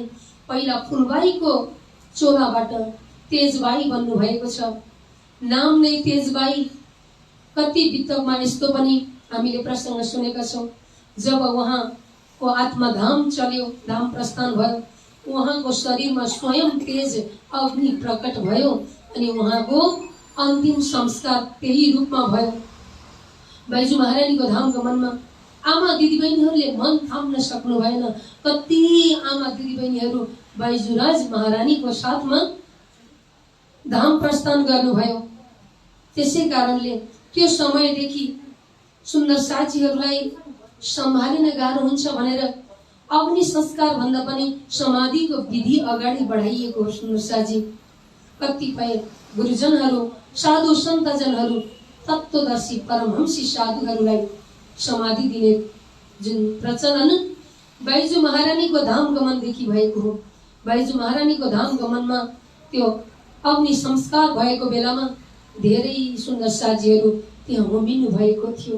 पहिला फुलबाईको चोलाबाट तेजबाई बन्नु भएको छ। नाम नै तेजबाई। कति वितकमा यस्तो पनि हामीले प्रसङ्ग सुनेका छौँ। जब उहाँको आत्मा धाम चल्यो, धाम प्रस्थान भयो, उहाँको शरीरमा स्वयं तेज अग्नि प्रकट भयो अनि उहाँको अन्तिम संस्कार त्यही रूपमा भयो। बाइजू महारानीको धाम गमनमा आमा दिदीबहिनीहरूले मन थाम्न सक्नु भएन। कति आमा दिदीबहिनीहरू बाइजूराज महारानीको साथमा धाम प्रस्थान गर्नुभयो। त्यसै कारणले त्यो समयदेखि सुन्दर साथीहरूलाई सम्हालिन गाह्रो हुन्छ भनेर अग्नि संस्कार भन्दा पनि समाधिको विधि अगाडि बढाइएको हो। सुन्दर साथी, कतिपय गुरुजनहरू, साधु सन्तजनहरू, तत्त्वदर्शी परमहंसी साधुहरूलाई समाधि दिने जुन प्रचलन बाइजू महारानीको धाम गमनदेखि भएको हो। बाइजू महारानीको धाम गमनमा त्यो अग्नि संस्कार भएको बेलामा धेरै सुन्दर साजीहरू त्यहाँ होमिनु भएको थियो।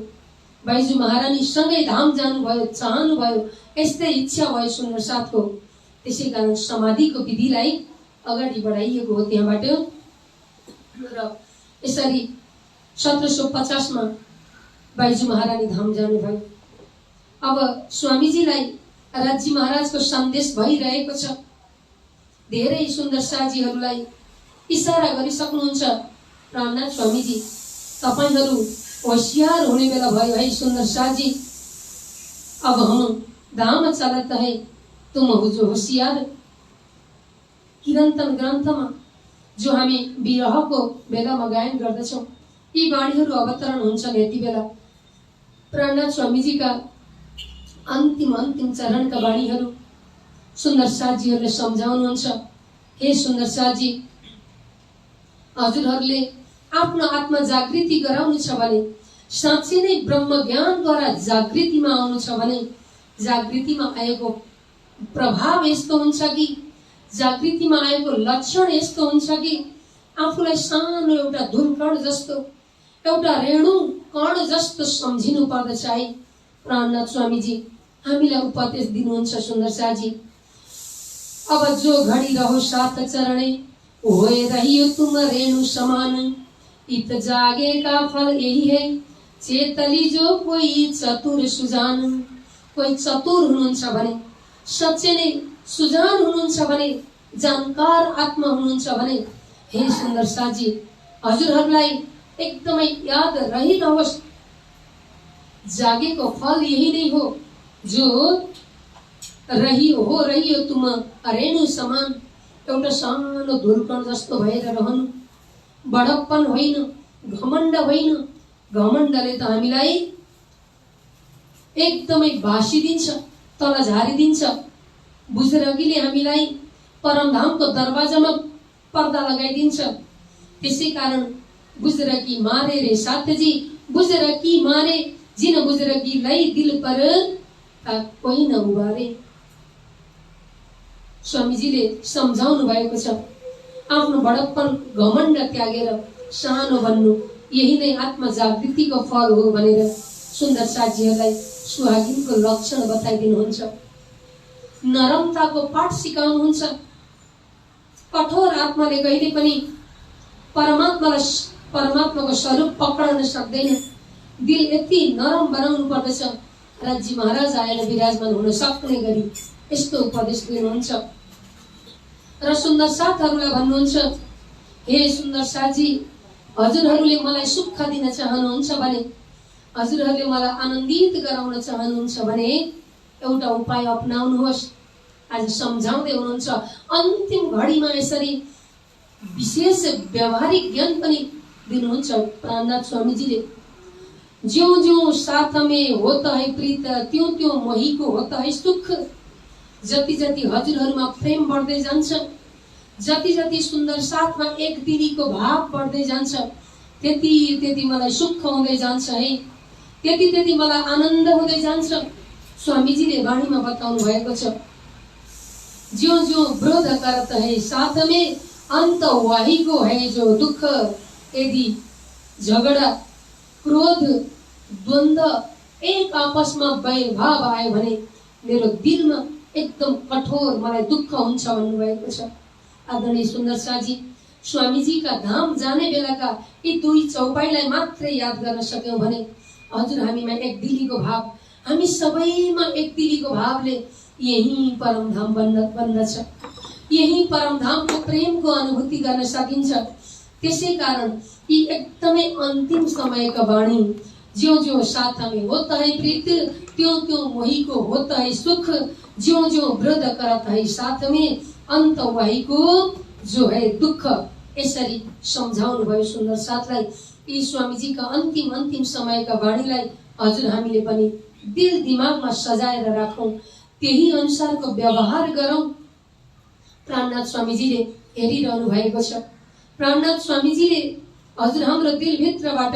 बाइजू महारानी सँगै धाम जानुभयो, चाहनुभयो, यस्तै इच्छा भयो सुन्दर साथको। त्यसै कारण समाधिको विधिलाई अगाडि बढाइएको हो त्यहाँबाट। र यसरी 1750 मा बाइजू महारानी धाम जानुभयो। अब स्वामीजीलाई राज्य महाराजको सन्देश भइरहेको छ। धेरै सुन्दर साजीहरूलाई इशारा गरिसक्नुहुन्छ, प्राणनाथ स्वामीजी तपाईहरू होशियार हुने बेला भयो है सुन्दर साजी। अब हम धाम चलत है, तुम हुजो होशियार। किरन्तन ग्रन्थमा जो हामी विरहको बेलामा गायन गर्दछौँ, यी बाणीहरू अवतरण हुन्छन्। यति बेला प्राणनाथ स्वामीजीका अन्तिम चरणका बाणीहरू सुन्दर साजीहरूले सम्झाउनुहुन्छ। हे सुन्दर साजी, हजुरहरूले आफ्नो आत्मा जागृति गराउनु छ भने, साँच्चै नै ब्रह्म ज्ञानद्वारा जागृतिमा आउनु छ भने, जागृतिमा आएको प्रभाव यस्तो हुन्छ कि, जागृतिमा आएको लक्षण यस्तो हुन्छ कि आफूलाई सानो एउटा धूलकण जस्तो, एउटा रेणु कण जस्तो सम्झिनु पर्दछ है। प्राणनाथ स्वामीजी हामीलाई उपदेश दिनुहुन्छ सुन्दर साजी। अब जो घडी रहो साथ चरणे, होए रहियो तुम रेणु समान। इत जागे का फल यही है, चेतली जो कोई चतुर सुजान। कोही चतुर हुनुहुन्छ भने, साँच्चै नै सुजान हुनुहुन्छ भने, जानकार आत्मा हुनुहुन्छ भने, हे सुन्दर साजी हजुरहरूलाई एकदमै याद रहिरहोस्, जागेको फल यही नै हो। जो रहियो तुम रेणु समान, एउटा सानो धुलकण जस्तो भएर रहनु। बडप्पन होइन, घमण्ड होइन। घमण्डले त हामीलाई एकदमै भासिदिन्छ, तल झारिदिन्छ। बुजरकीले हामीलाई परमधामको दरवाजामा पर्दा लगाइदिन्छ। त्यसै कारण बुजरकी मारे रे साथजी, बुजरकी मारे, जिन बुजरकीलाई दिल पर कोही नउबारे। स्वामीजीले सम्झाउनु भएको छ, आफ्नो बडप्पन घमण्ड त्यागेर सानो बन्नु, यही नै आत्म जागृतिको फल हो भनेर सुन्दर साथीहरूलाई सुहागिनको लक्षण बताइदिनुहुन्छ। नरमताको पाठ सिकाउनुहुन्छ। कठोर आत्माले कहिले पनि परमात्माको स्वरूप पक्राउन सक्दैन। दिल यति नरम बनाउनु पर्दछ, राज्य महाराज आएर विराजमान हुन सक्ने गरी यस्तो उपदेश दिनुहुन्छ। र सुन्दर साथहरूलाई भन्नुहुन्छ, हे सुन्दर साथी, हजुरहरूले मलाई सुख दिन चाहनुहुन्छ भने, हजुरहरूले मलाई आनन्दित गराउन चाहनुहुन्छ भने एउटा उपाय अपनाउनुहोस्। आज सम्झाउँदै हुनुहुन्छ। अन्तिम घडीमा यसरी विशेष व्यवहारिक ज्ञान पनि दिनुहुन्छ प्राणनाथ स्वामीजीले। ज्यों ज्यों साथ में होता है प्रीत, त्यों त्यों मोहीको होता है सुख। जति जति हजुरहरूमा प्रेम बढ्दै जान्छ, जति जति सुन्दर साथमा एक दिदीको भाव बढ्दै जान्छ, त्यति त्यति मलाई सुख हुँदै जान्छ है, त्यति त्यति मलाई आनन्द हुँदै जान्छ। स्वामीजीले वाणीमा बताउनु भएको छ, ज्यों ज्यों विरोध करत है साथ में, अंत वही को है जो दुख। यदि झगडा, क्रोध, द्वन्द्व एक आपसमा वैरभाव आयो भने मेरो दिलमा एकदम कठोर मलाई दुःख हुन्छ भन्नुभएको छ। आदरणीय सुन्दर साथी, स्वामीजीका धाम जाने बेलाका यी दुई चौपाईलाई मात्रै याद गर्न सक्यौं भने हजुर हामीमा एक दिलीको भाव, हामी सबैमा एक दिलीको भावले यही परमधाम बन्दछ। यही परमधामको प्रेमको अनुभूति गर्न सकिन्छ। त्यसै कारण यी एकदमै अन्तिम समयका वाणी, ज्यों ज्यों साथ में होता है प्रीत, त्यों त्यों मोही को होता है सुख। ज्यों ज्यों वृद्ध करत है साथ में, अंत वही को जो है दुख। यसरी सम्झाउनु भयो सुन्दर साथलाई। यी स्वामीजीका अन्तिम समयका वाणीलाई हजुर हामीले पनि दिल दिमागमा सजाएर राखौं, त्यही अनुसारको व्यवहार गरौं। प्राणनाथ स्वामीजीले हेरिरहनु भएको छ। प्राणनाथ स्वामीजीले हजुर हाम्रो दिलभित्रबाट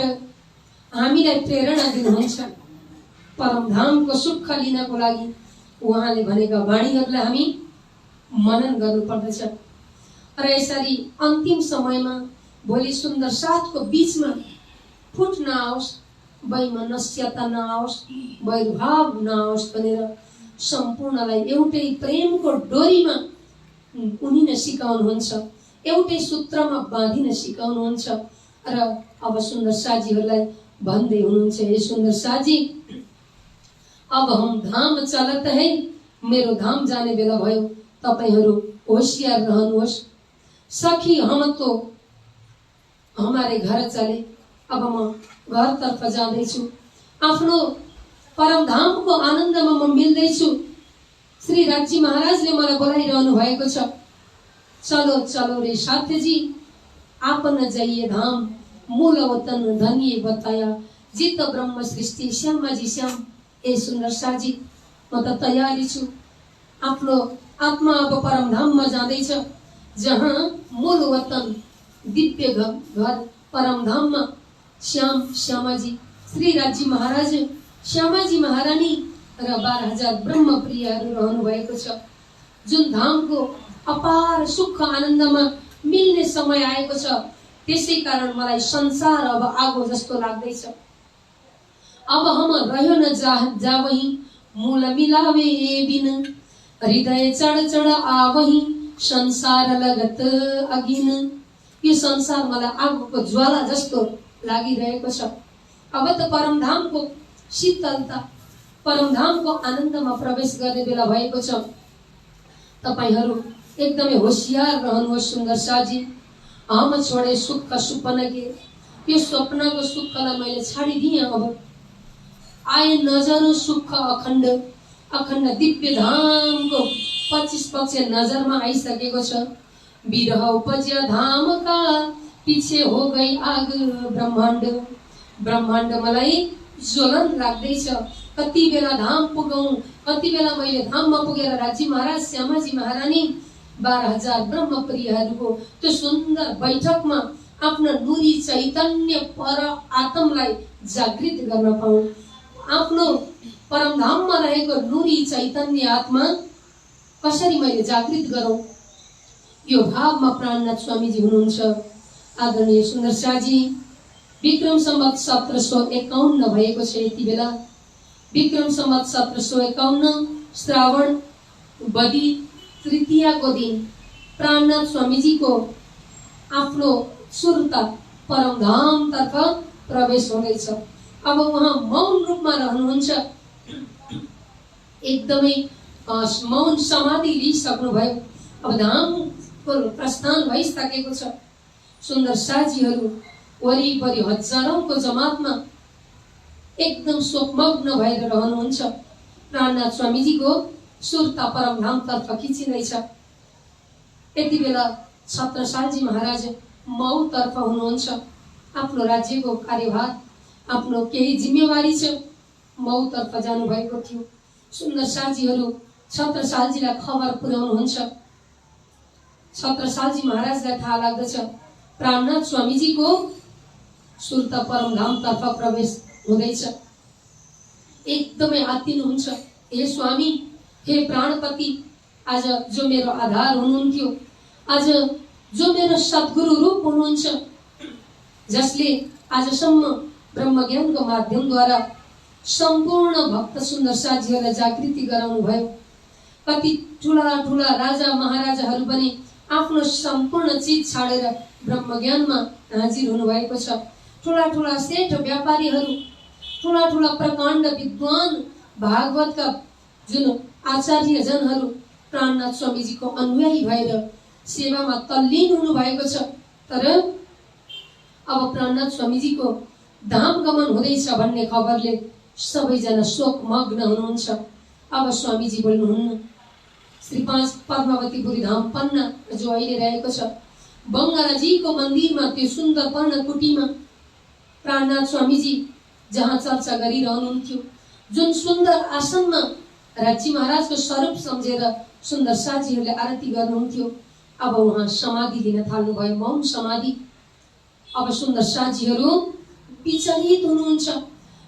हामीलाई प्रेरणा दिनुहुन्छ। परमधामको सुख लिनको लागि उहाँले भनेका वाणीहरूलाई हामी मनन गर्नुपर्दछ। र यसरी अन्तिम समयमा भोलि सुन्दर साथको बीचमा फुट नआओस्, वैमनस्यता नआओस्, वैरभाव नआओस् भनेर सम्पूर्णलाई एउटै प्रेमको डोरीमा उनिन सिकाउनुहुन्छ, एउटै सूत्रमा बाँधिन सिकाउनुहुन्छ। र अब सुन्दर साथीहरूलाई भन्दै हुनुहुन्छ, हे सुन्दर साथी, अब हम धाम चलत है, मेरो धाम जाने बेला भयो, तपाईहरू होशियार रहनुहोस्। सखी हम तो हमारे घर चले, अब म घरतर्फ जाँदैछु, आफ्नो परमधामको आनन्दमा म मिल्दैछु। श्री राज्य महाराजले मलाई बोलाइरहनु भएको छ, चलो चलो रे साथजी, आपन जाइए धाम, मूल वतन धनिए बताया, जित ब्रह्म सृष्टि श्यामाजी श्याम। ए सुन्दर साथी, म त तयारी छु। आफ्नो आत्मा अब परमधाममा जाँदैछ, जहाँ मूल वतन दिव्य घर परमधाममा श्याम श्यामाजी, श्री राज्य महाराज, श्यामाजी महारानी र 12,000 ब्रह्म प्रियहरू रहनु भएको छ। जुन धामको अपार सुख आनन्दमा मिल्ने समय आएको छ, त्यसै कारण मलाई संसार अब आगो जस्तो लाग्दैछ। अब हम रह्यो न जावही, मूल मिलावे बिन, हृदय चढ चढ आवही, संसार लगत अगिन। यो संसार मलाई आगोको ज्वाला जस्तो लागिरहेको छ। अब त परमधामको शीतलता, परमधामको आनन्दमा प्रवेश गर्ने बेला भएको छ। तपाईहरू एकदमै होशियार रहनुहोस् सुन्दर साथी। हम छोडे सुख सुपन के, यो स्वप्नको सुखलाई मैले छाडिदिएँ। अब आए नजर सुख अखण्ड, अखण्ड दिव्य धामको 25 पक्ष नजरमा आइसकेको छ। विरह उपज्या धाम का पीछे हो गई आग ब्रह्माण्ड। ब्रह्माण्ड मलाई ज्वलन लाग्दैछ, कति बेला धाम पुगौं, कति बेला मैले धाममा पुगेर राज्य महाराज श्यामाजी महारानी 12,000 ब्रह्मप्रियहरूको त्यो सुन्दर बैठकमा आफ्नो नुरी चैतन्य पर आत्मलाई जागृत गर्न पाऊँ। आफ्नो परमधाममा रहेको नुरी चैतन्य आत्मा कसरी मैले जागृत गरौँ, यो भावमा प्राणनाथ स्वामीजी हुनुहुन्छ। आदरणीय सुन्दर शाहजी, विक्रम सम्वत 1751 भएको छ यति बेला। विक्रम सम्वत 1751 श्रावण बदी तृतीयाको दिन प्राणनाथ स्वामीजीको आफ्नो सुर्ता परमधाम तर्फ प्रवेश हुँदैछ। अब उहाँ मौन रूपमा रहनुहुन्छ, एकदमै मौन समाधि लिइसक्नु भयो। अब धामको प्रस्थान भइसकेको छ। सुन्दर साथीहरू वरिपरि हजारौंको जमातमा एकदम शोकमग्न भएर रहनुहुन्छ। प्राणनाथ स्वामीजीको सुर्ता परमधाम तर्फ खिचिँदैछ। यति बेला छत्रसालजी महाराज मऊ तर्फ हुनुहुन्छ। आफ्नो राज्यको कार्यभार, आफ्नो केही जिम्मेवारी छ, मऊ तर्फ जानु भएको थियो। सुन्दर साथीहरू छत्रसालजीलाई खबर पुर्याउनुहुन्छ। छत्रसालजी महाराजलाई थाहा लाग्दछ प्राणनाथ स्वामीजीको सुर्ता परमधाम तर्फ प्रवेश हुँदैछ। एकदमै आत्तिनुहुन्छ, हे स्वामी, हे प्राणपति, आज जो मेरो आधार हुनुहुन्थ्यो, आज जो मेरो सद्गुरु रूप हुनुहुन्छ, जसले आजसम्म ब्रह्मज्ञानको माध्यमद्वारा सम्पूर्ण भक्त सुन्दर साथीहरूलाई जागृति गराउनु भयो। कति ठुला ठुला राजा महाराजाहरू पनि आफ्नो सम्पूर्ण चीज छाडेर ब्रह्मज्ञानमा हाजिर हुनुभएको छ। ठुला ठुला सेठ व्यापारीहरू, ठुला ठुला प्रकाण्ड विद्वान भागवतका जुन आचार्य जनहरू प्राणनाथ स्वामीजीको अनुयायी भएर सेवामा तल्लीन हुनु भएको छ। तर अब प्राणनाथ स्वामीजीको धाम गमन हुँदैछ भन्ने खबरले सबैजना शोकमग्न हुनुहुन्छ। अब स्वामीजी बोल्नुहुन्न। श्री 5 पद्मावतीपुरी धाम पन्ना जो अहिले रहेको छ, बङ्गालाजीको मन्दिरमा त्यो सुन्दर पर्ण कुटीमा प्राणनाथ स्वामीजी जहाँ चर्चा गरिरहनुहुन्थ्यो, जुन सुन्दर आसनमा राज्य महाराजको स्वरूप सम्झेर सुन्दर साथीहरूले आरती गर्नुहुन्थ्यो, अब उहाँ समाधि लिन थाल्नुभयो, मौन समाधि। अब सुन्दर साथीहरू विचलित हुनुहुन्छ।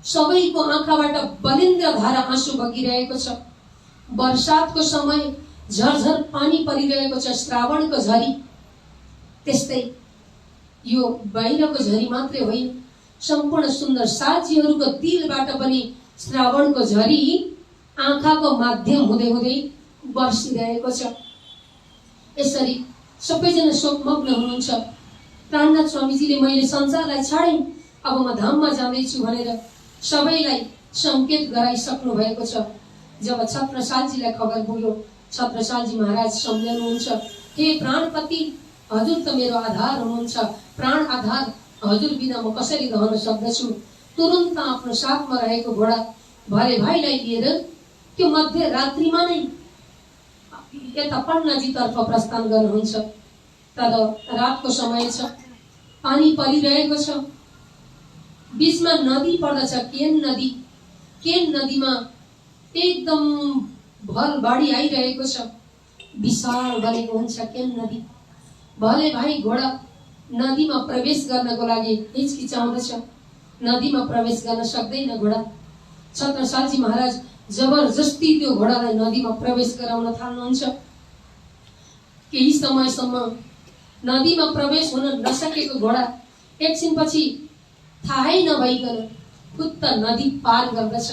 सबैको आँखाबाट बलिन्द्र धारा आँसु बगिरहेको छ। वर्षातको समय झरझर पानी परिरहेको छ, श्रावणको झरी। त्यस्तै यो बाहिरको झरी मात्रै होइन, सम्पूर्ण सुन्दर साथीहरूको दिलबाट पनि श्रावणको झरी आँखाको माध्यम हुँदै हुँदै बर्सिरहेको छ। यसरी सबैजना शोकमग्न हुनुहुन्छ। प्राणनाथ स्वामीजीले मैले संसारलाई छाडेँ, अब म धाममा जाँदैछु भनेर सबैलाई संकेत गराइसक्नु भएको छ। जब छत्रसालजीलाई खबर पुग्यो, छत्रसालजी महाराज सम्झनुहुन्छ, हे प्राणपति, हजुर त मेरो आधार हुनुहुन्छ, प्राण आधार, हजुर बिना म कसरी रहन सक्दछु। तुरुन्त आफ्नो साथमा रहेको घोडा भरे भाइलाई लिएर त्यो मध्य रात्रिमा नै यता पन्नाजी तर्फ प्रस्थान गर्नुहुन्छ। तर रातको समय छ, पानी परिरहेको छ, बीचमा नदी पर्दछ, केन नदी। केन नदीमा एकदम भल बाढी आइरहेको छ, विशाल बनेको हुन्छ केन नदी। भले भाइ घोडा नदीमा प्रवेश गर्नको लागि हिचकिचाउँदछ, नदीमा प्रवेश गर्न सक्दैन घोडा। छत्रसालजी महाराज जबरजस्ती त्यो घोडालाई नदीमा प्रवेश गराउन थाल्नुहुन्छ। केही समयसम्म नदीमा प्रवेश हुन नसकेको घोडा एकछिनपछि थाहै नभइकन फुत्त नदी पार गर्दछ।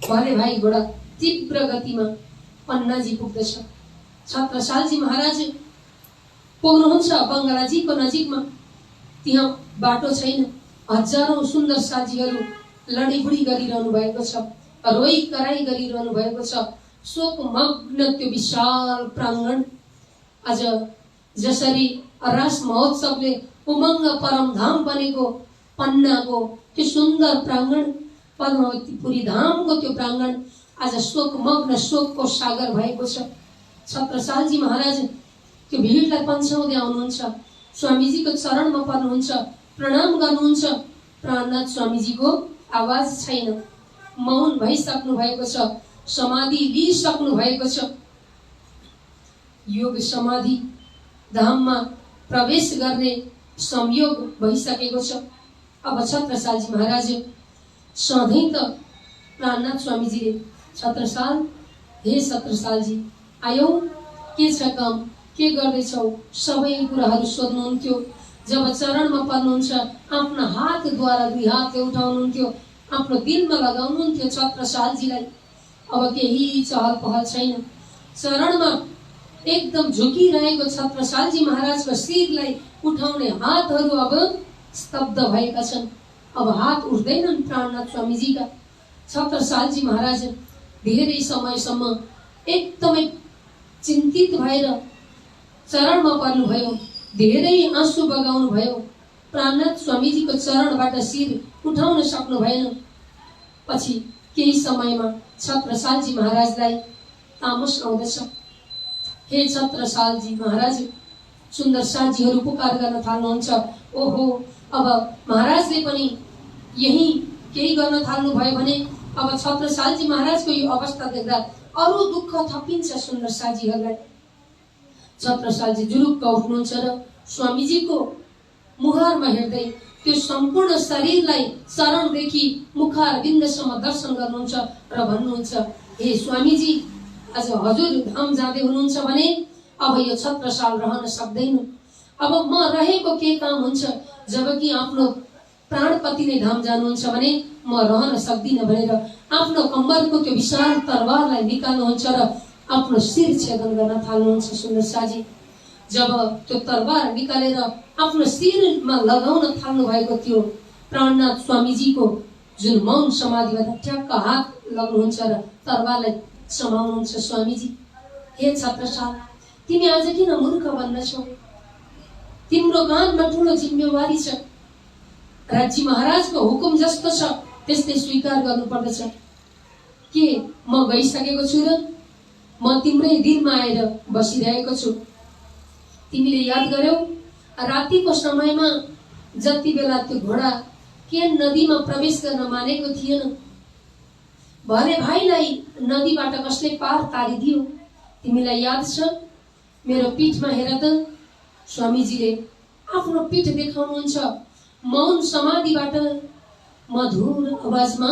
भले भाइ घोडा तीव्र गतिमा पन्नाजी पुग्दछ। छत्रसालजी महाराज पुग्नुहुन्छ बङ्गालाजीको नजिकमा। त्यहाँ बाटो छैन, हजारौं सुन्दर साथीहरू लडीबुडी गरिरहनु भएको छ, रोई कराई गरिरहनु भएको छ। शोकमग्न त्यो विशाल प्राङ्गण आज जसरी रास महोत्सवले उमङ्ग परमधाम बनेको पन्नाको त्यो सुन्दर प्राङ्गण, पद्मावतीपुरी धामको त्यो प्राङ्गण आज शोकमग्न, शोकको सागर भएको छ। छत्रसालजी महाराज त्यो भिडलाई पन्छाउँदै आउनुहुन्छ, स्वामीजीको चरणमा पर्नुहुन्छ, प्रणाम गर्नुहुन्छ। प्राणनाथ स्वामीजीको आवाज छैन, मौन भइसक्नु भएको छ, समाधि लिइसक्नु भएको छ। योग समाधि धाममा प्रवेश गर्ने संयोग भइसकेको छ। अब छत्रसालजी महाराज सधैँ त प्राणनाथ स्वामीजीले छत्रसाल, हे छत्रसालजी आयौ, के छ काम, के गर्दैछौ, सबै कुराहरू सोध्नुहुन्थ्यो। जब चरणमा पर्नुहुन्छ आफ्नो हातद्वारा दुई हातले उठाउनुहुन्थ्यो, आफ्नो दिलमा लगाउनुहुन्थ्यो छत्रसालजीलाई। अब केही चहल पहल छैन, चरणमा एकदम झुकिरहेको छत्रसालजी महाराजको शिरलाई उठाउने हातहरू अब स्तब्ध भएका छन्। अब हात उठ्दैनन् प्राणनाथ स्वामीजीका। छत्रसालजी महाराज धेरै समयसम्म एकदमै चिन्तित भएर चरणमा पर्नुभयो, धेरै आँसु बगाउनु भयो। प्राणनाथ स्वामीजीको चरणबाट शिर उठाउन सक्नु भएन। पछि केही समयमा छत्रसालजी महाराजलाई तामस आउँदछ। हे छत्रसालजी महाराज, सुन्दर साजीहरू पुकार गर्न थाल्नुहुन्छ। ओहो, अब महाराजले पनि यही केही गर्न थाल्नु भयो भने अब छत्रसालजी महाराजको यो अवस्था देख्दा अरू दुःख थपिन्छ सुन्दर साजीहरूलाई। छत्रसालजी जुरुक्क उठ्नुहुन्छ र स्वामीजीको मुहारमा हेर्दै त्यो सम्पूर्ण शरीरलाई चरणदेखि मुखार बिन्दसम्म दर्शन गर्नुहुन्छ र भन्नुहुन्छ, हे स्वामीजी, आज हजुर धाम जाँदै हुनुहुन्छ भने अब यो छत्रसाल रहन सक्दैन। अब म रहेको के काम हुन्छ, जबकि आफ्नो प्राणपतिले धाम जानुहुन्छ भने म रहन सक्दिनँ भनेर आफ्नो कम्मरको त्यो विशाल तरवारलाई निकाल्नुहुन्छ र आफ्नो शिर छेदन गर्न थाल्नुहुन्छ सुन्दर साजी। जब त्यो तरवार निकालेर आफ्नो शिरमा लगाउन थाल्नु भएको थियो, प्राणनाथ स्वामीजीको जुन मौन समाधिबाट ठ्याक्क हात लाग्नुहुन्छ र तरवारलाई समाउनुहुन्छ। स्वामीजी, हे छत्रसाल, तिमी आज किन मूर्ख बन्नछौ? तिम्रो काँधमा ठुलो जिम्मेवारी छ। राज्य महाराजको हुकुम जस्तो छ त्यस्तै स्वीकार गर्नुपर्दछ। के म गइसकेको छु र म तिम्रै दिलमा आएर बसिरहेको छु? तिमीले याद गर्यौ रातिको समयमा जति बेला त्यो घोडा केन नदीमा प्रवेश गर्न मानेको थिएन, भरे भाइलाई नदीबाट कसले पार तारिदियो? तिमीलाई याद छ? मेरो पीठमा हेर त। स्वामीजीले आफ्नो पीठ देखाउनुहुन्छ। मौन समाधिबाट मधुर आवाजमा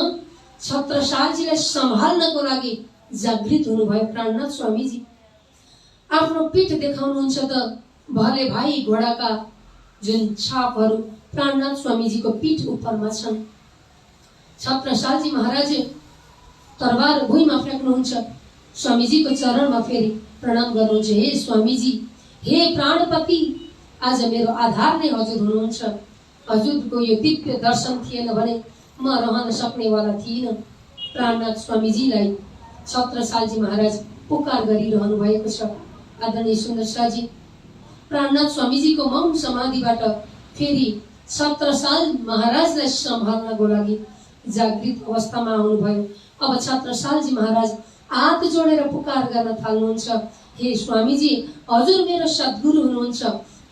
छत्रसालजीलाई सम्हाल्नको लागि जागृत हुनुभयो प्राणनाथ स्वामीजी। आफ्नो पीठ देखाउनुहुन्छ त। भले भाइ घोडाका जुन छापहरू प्राणनाथ स्वामीजीको पीठ उपरमा छन्। छत्रसालजी महाराज तरबार भुइँमा फ्याँक्नुहुन्छ। स्वामीजीको चरणमा फेरि प्रणाम गर्नुहुन्छ। हे स्वामीजी, हे प्राणपति, आज मेरो आधार नै हजुर हुनुहुन्छ। हजुरको यो दिव्य दर्शन थिएन भने म रहन सक्नेवाला थिइनँ। प्राणनाथ स्वामीजीलाई छत्रसालजी महाराज पुकार गरिरहनु भएको छ। आदरणीय सुन्दर साजी, प्राणनाथ स्वामीजीको मौन समाधिबाट फेरि छत्रसाल महाराजलाई सम्हाल्नको लागि जागृत अवस्थामा आउनुभयो। अब छत्रसालजी महाराज हात जोडेर पुकार गर्न थाल्नुहुन्छ। हे स्वामीजी, हजुर मेरो सद्गुरु हुनुहुन्छ,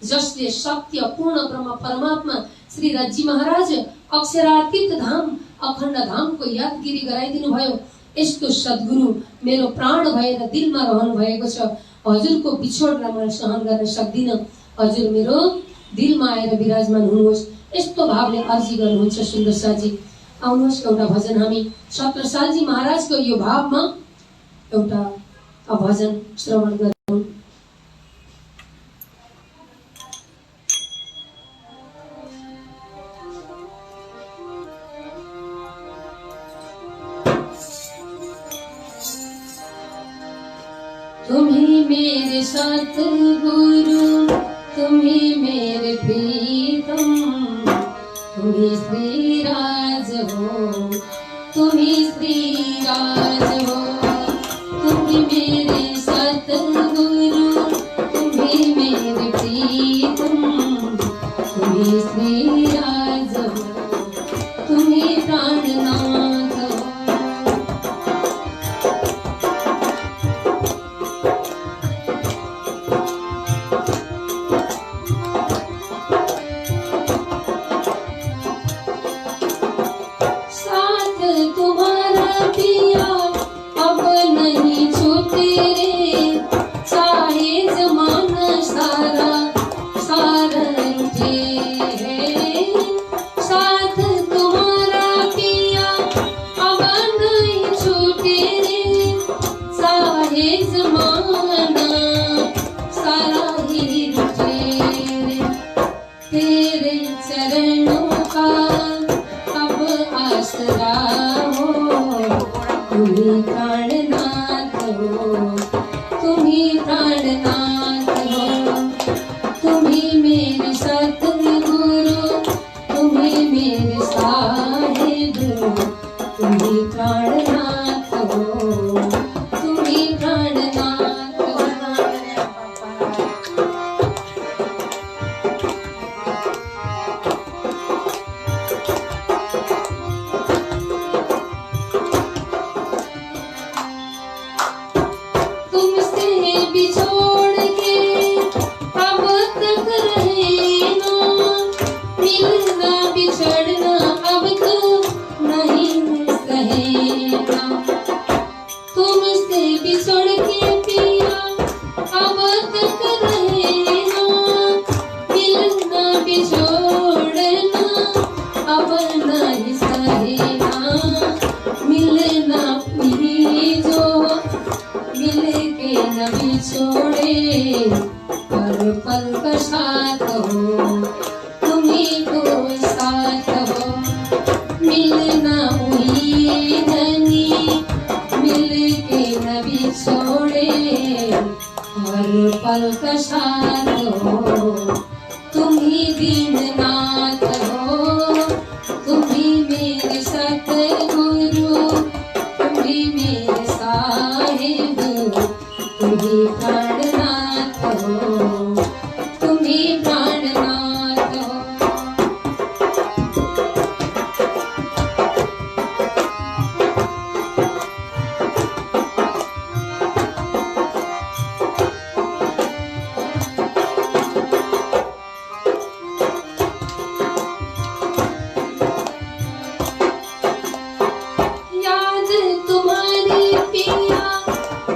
जसले सत्य पूर्ण ब्रह्म परमात्मा श्री राज्य महाराज अक्षरातीत धाम अखण्ड धामको यादगिरी गराइदिनु भयो। यस्तो सद्गुरु मेरो प्राण भएर दिलमा रहनु भएको छ। हजुरको बिछोडलाई म सहन गर्न सक्दिनँ। हजुर मेरो दिलमा आएर विराजमान हुनुहोस्, यस्तो भावले अर्जी गर्नुहुन्छ सुन्दर साजी। आउनुहोस् एउटा भजन हामी छत्रसालजी महाराजको यो भावमा एउटा भजन श्रवण गरौँ। तुम्ही मेरे सतगुरु, तुम्ही मेरे प्रीतम, तुम्ही श्री राज हो, तुम्ही श्री राज हो। तुम्ही मेरे सतगुरु, तुम्ही मेरे प्रीतम, तुम्ही श्री राज हो, तुम्ही प्राणनाथ हो। जमाना सारा ही रुझे तेरे चरणों का अब आसरा हो। तुम्ही प्राणनाथ हो, तुम्ही प्राणनाथ हो, तुम्ही मेरे सतगुरु, तुम्ही मेरे साहिब, तुम्ही प्राणनाथ हो, तुम्ही प्राणनाथ हो। तुमसे बिछोड़ के अब तक रहे ना, मिलना बिछड़ना अब तो नहीं सहेना। तुमसे बिछड़ के पिया अब तक रहे ना, मिलना बिछोड़ना अब नहीं सहेना। मिलना भी जो मिल के न बिछोड़े, हर पल का साथ हो, तुम्ही को साथ हो। मिलना हुई धनी, मिल के न बिछोड़े, हर पल का साथ हो, तुम्ही दीननाथ हो, तुम्ही मेरे सतगुरु, तुम्ही मेरे साहिब, तुम्ही प्राणनाथ हो, तुम्ही प्राणनाथ हो। याद तुम्हारी पिया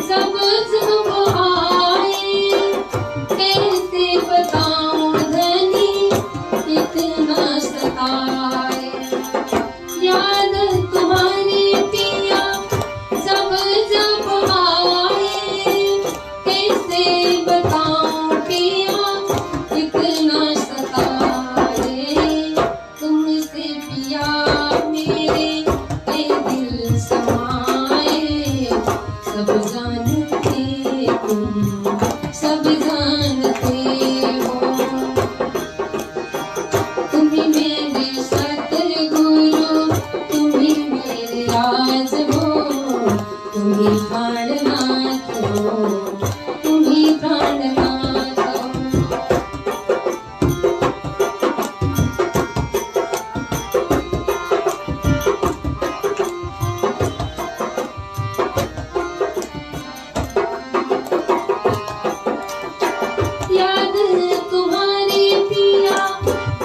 जब जब आए, कैसे बताऊं धनी इतना सताए। याद तुम्हारी पिया जब जब आए, कैसे बताऊं पिया इतना सताए। तुमसे पिया मेरे दिल समाए, सब जानते तुम, सब जानते हो। तुम्ही मेरे सतगुरु, तुम्ही मेरे राज हो, तुम्ही प्राणनाथ हो, तुम्ही प्राणनाथ हो। याद तुम्हारी पिया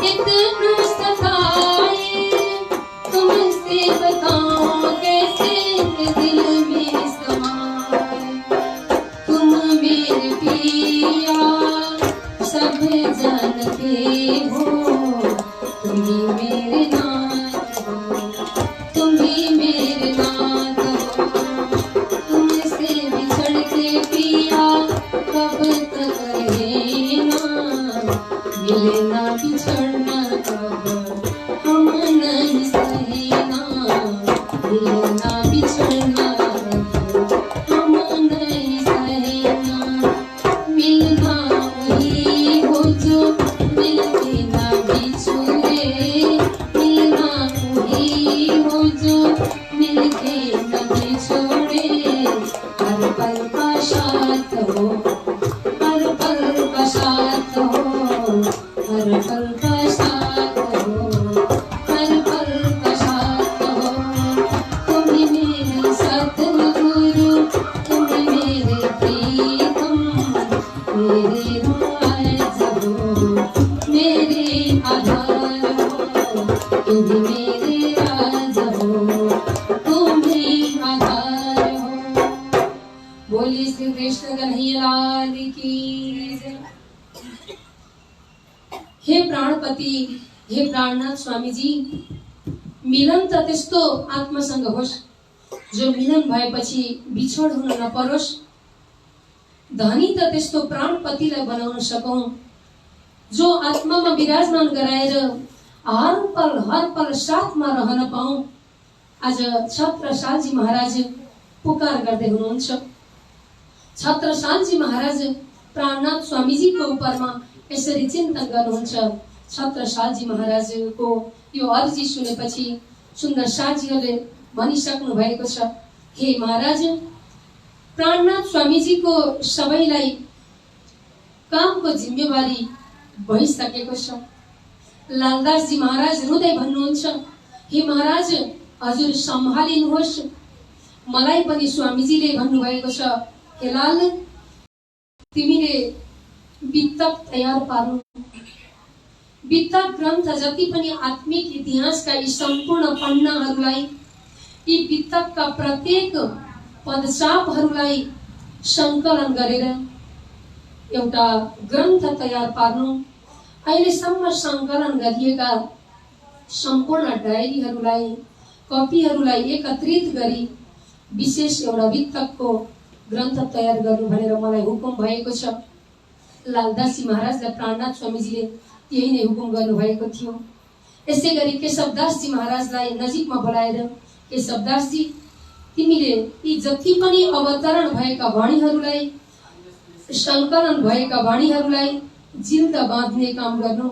इतना सताए, तुमसे बताऊं कैसे दिल में समाए। तुम मेरे पिया सब जानते हो, तुम्ही मेरे नाथ हो, तुम्ही मेरे नाथ हो। तुमसे बिछड़ के पिया कब तक रहना, मिलना बिछड़ना कब हम नहीं सहेना। मिलना बिछड़ना कब हम नहीं सहेना। मिलना वही हो जो मिल के ना बिछुड़े, मिलना वही हो जो मिल के ना बिछोड़े। हर पल का साथ हो, हर पल का साथ हो, हर पल का साथ हो, हर पल का साथ हो। तुम्ही मेरे सतगुरु, तुम्ही मेरे प्रीतम, मेरे राज हो, मेरे आधार हो। तुम्ही मेरे राज हो, तुम्ही आधार हो। बोलिए श्री कृष्ण कन्हैया लाल की जय। हे प्राणपति, हे प्राणनाथ स्वामी जी, मिलन त त्यस्तो आत्मसँग होस् जो मिलन भएपछि बिछोड हुन नपरोस्। धनी त त्यस्तो प्राणपतिलाई बनाउन सकौं जो आत्मामा विराजमान गराएर हर पल साथमा रहन पाऊं। आज छत्रसालजी महाराज पुकार गर्दै हुनुहुन्छ। छत्रसालजी महाराज प्राणनाथ स्वामीजीको उपरमा यसरी चिन्तन गर्नुहुन्छ। छत्रसालजी महाराजको यो अर्जी सुनेपछि सुन्दर साजीहरूले भनिसक्नु भएको छ, हे महाराज, प्राणनाथ स्वामीजीको सबैलाई कामको जिम्मेवारी भइसकेको छ। लालदासजी महाराज रुँदै भन्नुहुन्छ, हे महाराज, हजुर सम्हालिनुहोस्। मलाई पनि स्वामीजीले भन्नुभएको छ, हे लाल, तिमीले वित्तक तयार पार्नु। वित्तक ग्रन्थ जति पनि आत्मिक इतिहासका यी सम्पूर्ण पन्नाहरूलाई, यी वित्तकका प्रत्येक पदचापहरूलाई संकलन गरेर एउटा ग्रन्थ तयार पार्नु। अहिलेसम्म संकलन गरिएका सम्पूर्ण डायरीहरूलाई, कपीहरूलाई एकत्रित गरी विशेष एउटा वित्तकको ग्रन्थ तयार गर्नु भनेर मलाई हुकुम भएको छ। लालदासजी महाराजलाई प्राणनाथ स्वामीजीले यही नै हुकुम गर्नुभएको थियो। यसै गरी केशवदासजी महाराजलाई नजिकमा बोलाएर, केशवदासजी, तिमीले यी जति पनि अवतरण भएका वाणीहरूलाई, संकलन भएका वाणीहरूलाई जिल्दा बाँध्ने काम गर्नु।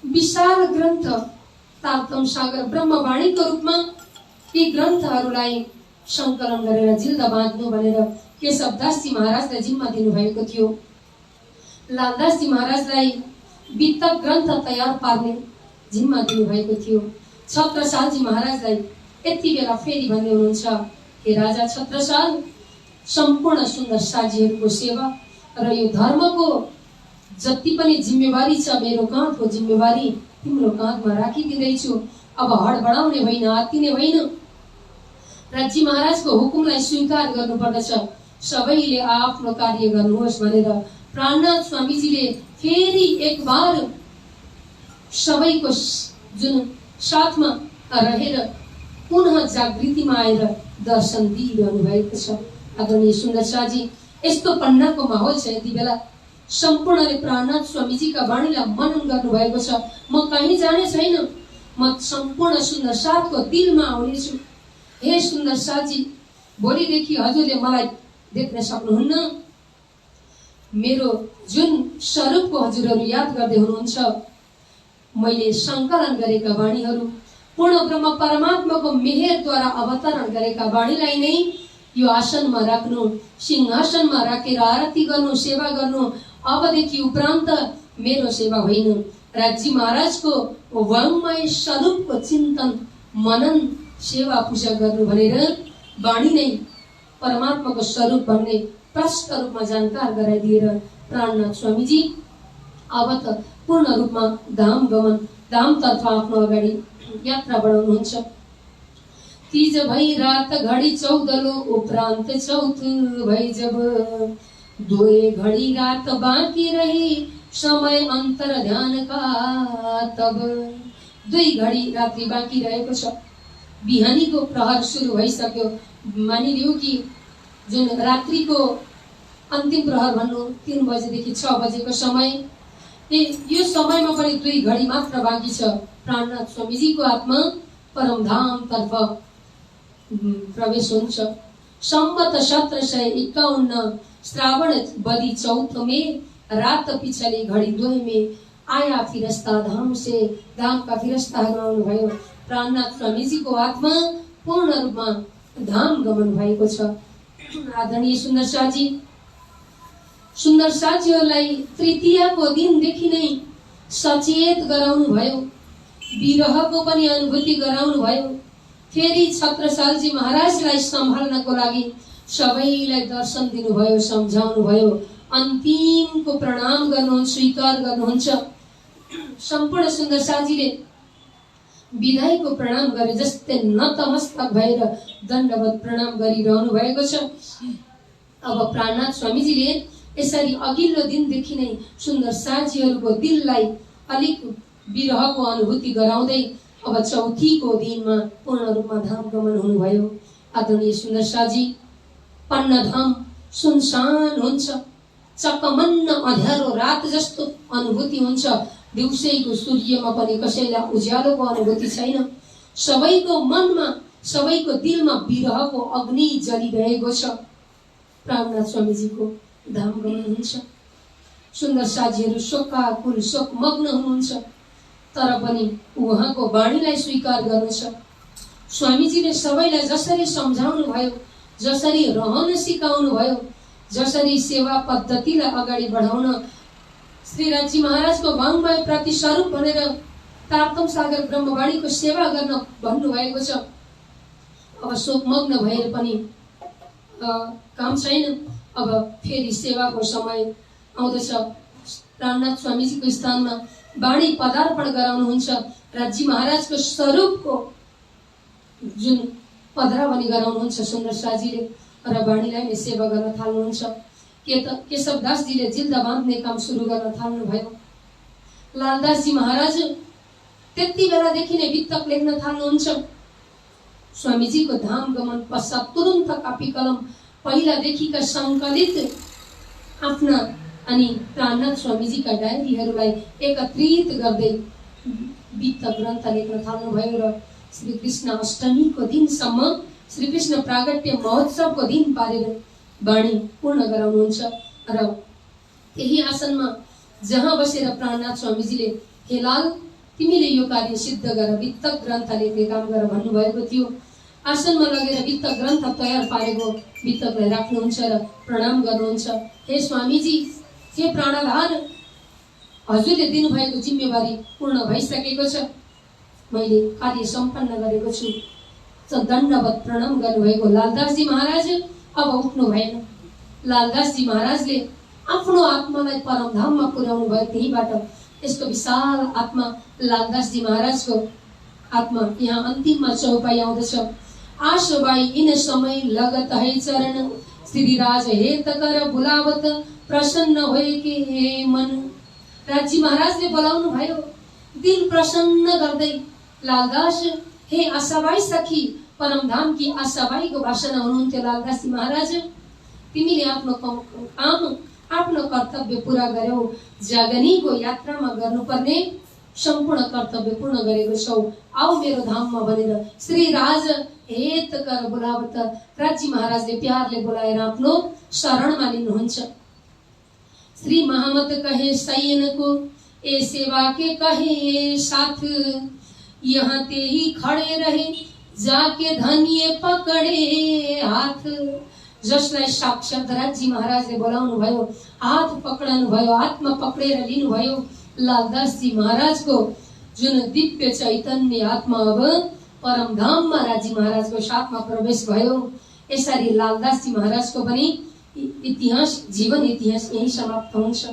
विशाल ग्रन्थ तारतम सागर ब्रह्मवाणीको रूपमा यी ग्रन्थहरूलाई संकलन गरेर जिल्दा बाँध्नु भनेर केशवदासजी महाराजलाई जिम्मा दिनुभएको थियो। लालदासजी महाराजलाई वित्तक ग्रन्थ तयार पार्ने जिम्मा दिनुभएको थियो। छत्रसालजी महाराजलाई यति बेला फेरि भन्दै हुनुहुन्छ, हे राजा छत्रसाल, सम्पूर्ण सुन्दर साजीहरूको सेवा र यो धर्मको जति पनि जिम्मेवारी छ, मेरो काँधको जिम्मेवारी तिम्रो काँधमा राखिदिँदैछु। अब हडबडाउने होइन, आत्तिने होइन। राज्य महाराजको हुकुमलाई स्वीकार गर्नुपर्दछ। सबैले आफ्नो कार्य गर्नुहोस् भनेर प्राणनाथ स्वामीजीले फेरि एक बार सबैको जुन साथमा रहेर पुनः जागृतिमा आएर दर्शन दिइरहनु भएको छ। आदरणीय सुन्दर शाहजी, यस्तो पन्नाको माहौल छ। यति बेला सम्पूर्णले प्राणनाथ स्वामीजीका वाणीलाई मनन गर्नुभएको छ। म कहीँ जाने छैन, म सम्पूर्ण सुन्दर साथको दिलमा आउनेछु। हे सुन्दर साथजी, भोलिदेखि हजुरले मलाई देख्न सक्नुहुन्न। मेरो जुन स्वरूपको हजुरहरू याद गर्दै हुनुहुन्छ, मैले संकलन गरेका वाणीहरू, पूर्ण ब्रह्म परमात्माको मेहेरद्वारा अवतरण गरेका वाणीलाई नै यो आसनमा राख्नु, सिंहासनमा राखेर आरती गर्नु, सेवा गर्नु। अबदेखि उपरान्त मेरो सेवा होइन, राज्य महाराजको वाङ्मय स्वरूपको चिन्तन, मनन, सेवा पूजा गर्नु भनेर वाणी नै परमात्माको स्वरूप भन्ने प्रष्ट रूपमा जानकार गराइदिएर प्राणनाथ स्वामीजी अब त पूर्ण रूपमा धाम गमन, धामतर्फ आफ्नो अगाडि यात्रा बढाउनुहुन्छ। तीज भई रात घडी 14 उपरांत चौथ भई जब, दुए घड़ी रात बाँकी रही समय अंतर ध्यान का तब। 2 घडी रात्रि बाँकी रहेको छ। बिहानीको प्रहर सुरु भइसक्यो। मानिलियो कि जुन रात्रिको अन्तिम प्रहर भन्नु 3 बजेदेखि 6 बजेको समय, यो समयमा पनि 2 घडी मात्र बाँकी छ। प्राणनाथ स्वामीजीको आत्मा परमधाम तर्फ प्रवेश हुन्छ। संवत 1751 श्रावण बदी चौथ में रात पिछली घड़ी 2 में आया फिरस्ता धाम से। धाम का फिरस्ता आउनु भयो। प्राणनाथ स्वामीजीको आत्मा पूर्ण रूपमा धाम गमन भएको छ। आदरणीय सुन्दर शाहजी, सुन्दर साथीहरूलाई तृतीयाको दिनदेखि नै सचेत गराउनु भयो, विरहको पनि अनुभूति गराउनु भयो। फेरि छत्रसालजी महाराजलाई सम्हाल्नको लागि सबैलाई दर्शन दिनुभयो, सम्झाउनु भयो। अन्तिमको प्रणाम गर्नुहुन्छ, स्वीकार गर्नुहुन्छ। सम्पूर्ण सुन्दर साथीले विदाईको प्रणाम गरे जस्तै नतमस्तक भएर दण्डवत प्रणाम गरिरहनु भएको छ। अब प्राणनाथ स्वामीजीले यसरी अघिल्लो दिनदेखि नै सुन्दर साथीहरूको दिललाई अलिक विरहको अनुभूति गराउँदै अब चौथीको दिनमा पूर्ण रूपमा धाम गमन हुनुभयो। आदरणीय सुन्दर साथी, पन्ना धाम सुनसान हुन्छ, चकमन्न अँध्यारो रात जस्तो अनुभूति हुन्छ। दिउँसैको सूर्यमा पनि कसैलाई उज्यालोको अनुभूति छैन। सबैको मनमा, सबैको दिलमा विरहको अग्नि जलिरहेको छ। प्राणनाथ स्वामीजीको धाम गमन हुन्छ। सुन्दर साजीहरू शोकाकुल शोकमग्न हुनुहुन्छ, तर पनि उहाँको वाणीलाई स्वीकार गर्नु छ। स्वामीजीले सबैलाई जसरी सम्झाउनु भयो, जसरी रहन सिकाउनु भयो, जसरी सेवा पद्धतिलाई अगाडि बढाउन श्री राजी महाराजको वाङ्मय प्रतिस्वरूप भनेर तारतम सागर ब्रह्मवाणीको सेवा गर्न भन्नुभएको छ। अब शोकमग्न भएर पनि काम छैन। अब फेरि सेवाको समय आउँदछ। प्राणनाथ स्वामीजीको स्थानमा वाणी पदार्पण गराउनुहुन्छ। राजी महाराजको स्वरूपको जुन पधरावनी गराउनुहुन्छ सुन्दर साजीले र वाणीलाई नै सेवा गर्न थाल्नुहुन्छ। केशवदासजीले जिल्दा बाँध्ने काम सुरु गर्न थाल्नुभयो। लालदासजी महाराज त्यति बेलादेखि नै वित्तक लेख्न थाल्नुहुन्छ। स्वामीजीको धाम गमन पश्चात तुरुन्त कापी कलम पहिलादेखिका सङ्कलित आफ्ना अनि प्राणनाथ स्वामीजीका डायरीहरूलाई एकत्रित गर्दै वित्त ग्रन्थ लेख्न थाल्नुभयो र श्री कृष्ण अष्टमीको दिनसम्म, श्री कृष्ण प्रागट्य महोत्सवको दिन पारेर वाणी पूर्ण गराउनुहुन्छ। र त्यही आसनमा जहाँ बसेर प्राणनाथ स्वामीजीले हे लाल, तिमीले यो कार्य सिद्ध गर, वित्त ग्रन्थ लेख्ने काम गर भन्नुभएको थियो। आसनमा लगेर वित्त ग्रन्थ तयार पारेको वित्तकलाई राख्नुहुन्छ र प्रणाम गर्नुहुन्छ। हे स्वामीजी, हे प्राणधार, हजुरले दिनुभएको जिम्मेवारी पूर्ण भइसकेको छ। मैले कार्य सम्पन्न गरेको छु। दण्डवत प्रणाम गर्नुभएको लालदासजी महाराज अब उठ्नु भएन। लालदासजी महाराजले आफ्नो आत्मालाई परमधाममा पुर्याउनु भयो। त्यहीबाट यस्तो विशाल आत्मा लालदासजी महाराजको आत्मा यहाँ अन्तिममा चौपाई आउँदछ। आशबाई इन समय लगत है चरण, श्रीराज हेत कर बुलावत, प्रसन्न होए के मन। राजी महाराजले बोलाउनु भयो, दिल प्रसन्न गर्दै। लालदास, हे आशाबाई सखी, परमधाम की आशाबाईको भाषण हुनुहुन्थ्यो लालदासजी महाराज। तिमीले आफ्नो काम, आफ्नो कर्तव्य पूरा गर्यौ। जागनीको यात्रामा गर्नुपर्ने सम्पूर्ण कर्तव्य पूर्ण गरेको छौ। आऊ मेरो धाममा भनेर श्री राज हेत कर बोलावत राजी महाराजले प्यारले बोलाएर आफ्नो शरणमा लिनुहुन्छ। श्री महामत कहे सैन को, ए सेवा के कहे साथ, यहाँ ते ही खडे रहे, जाके धनिए पकडे हात। जसलाई साक्षात राजी महाराजले बोलाउनु भयो, हात पक्राउनु भयो, हातमा पक्रेर लिनु भयो। लालदासजी महाराजको जुन दिव्य चैतन्य आत्मा अब परमधाममा राजी महाराजको साथमा प्रवेश भयो। यसरी लालदासजी महाराजको पनि इतिहास, जीवन इतिहास यही समाप्त हुन्छ।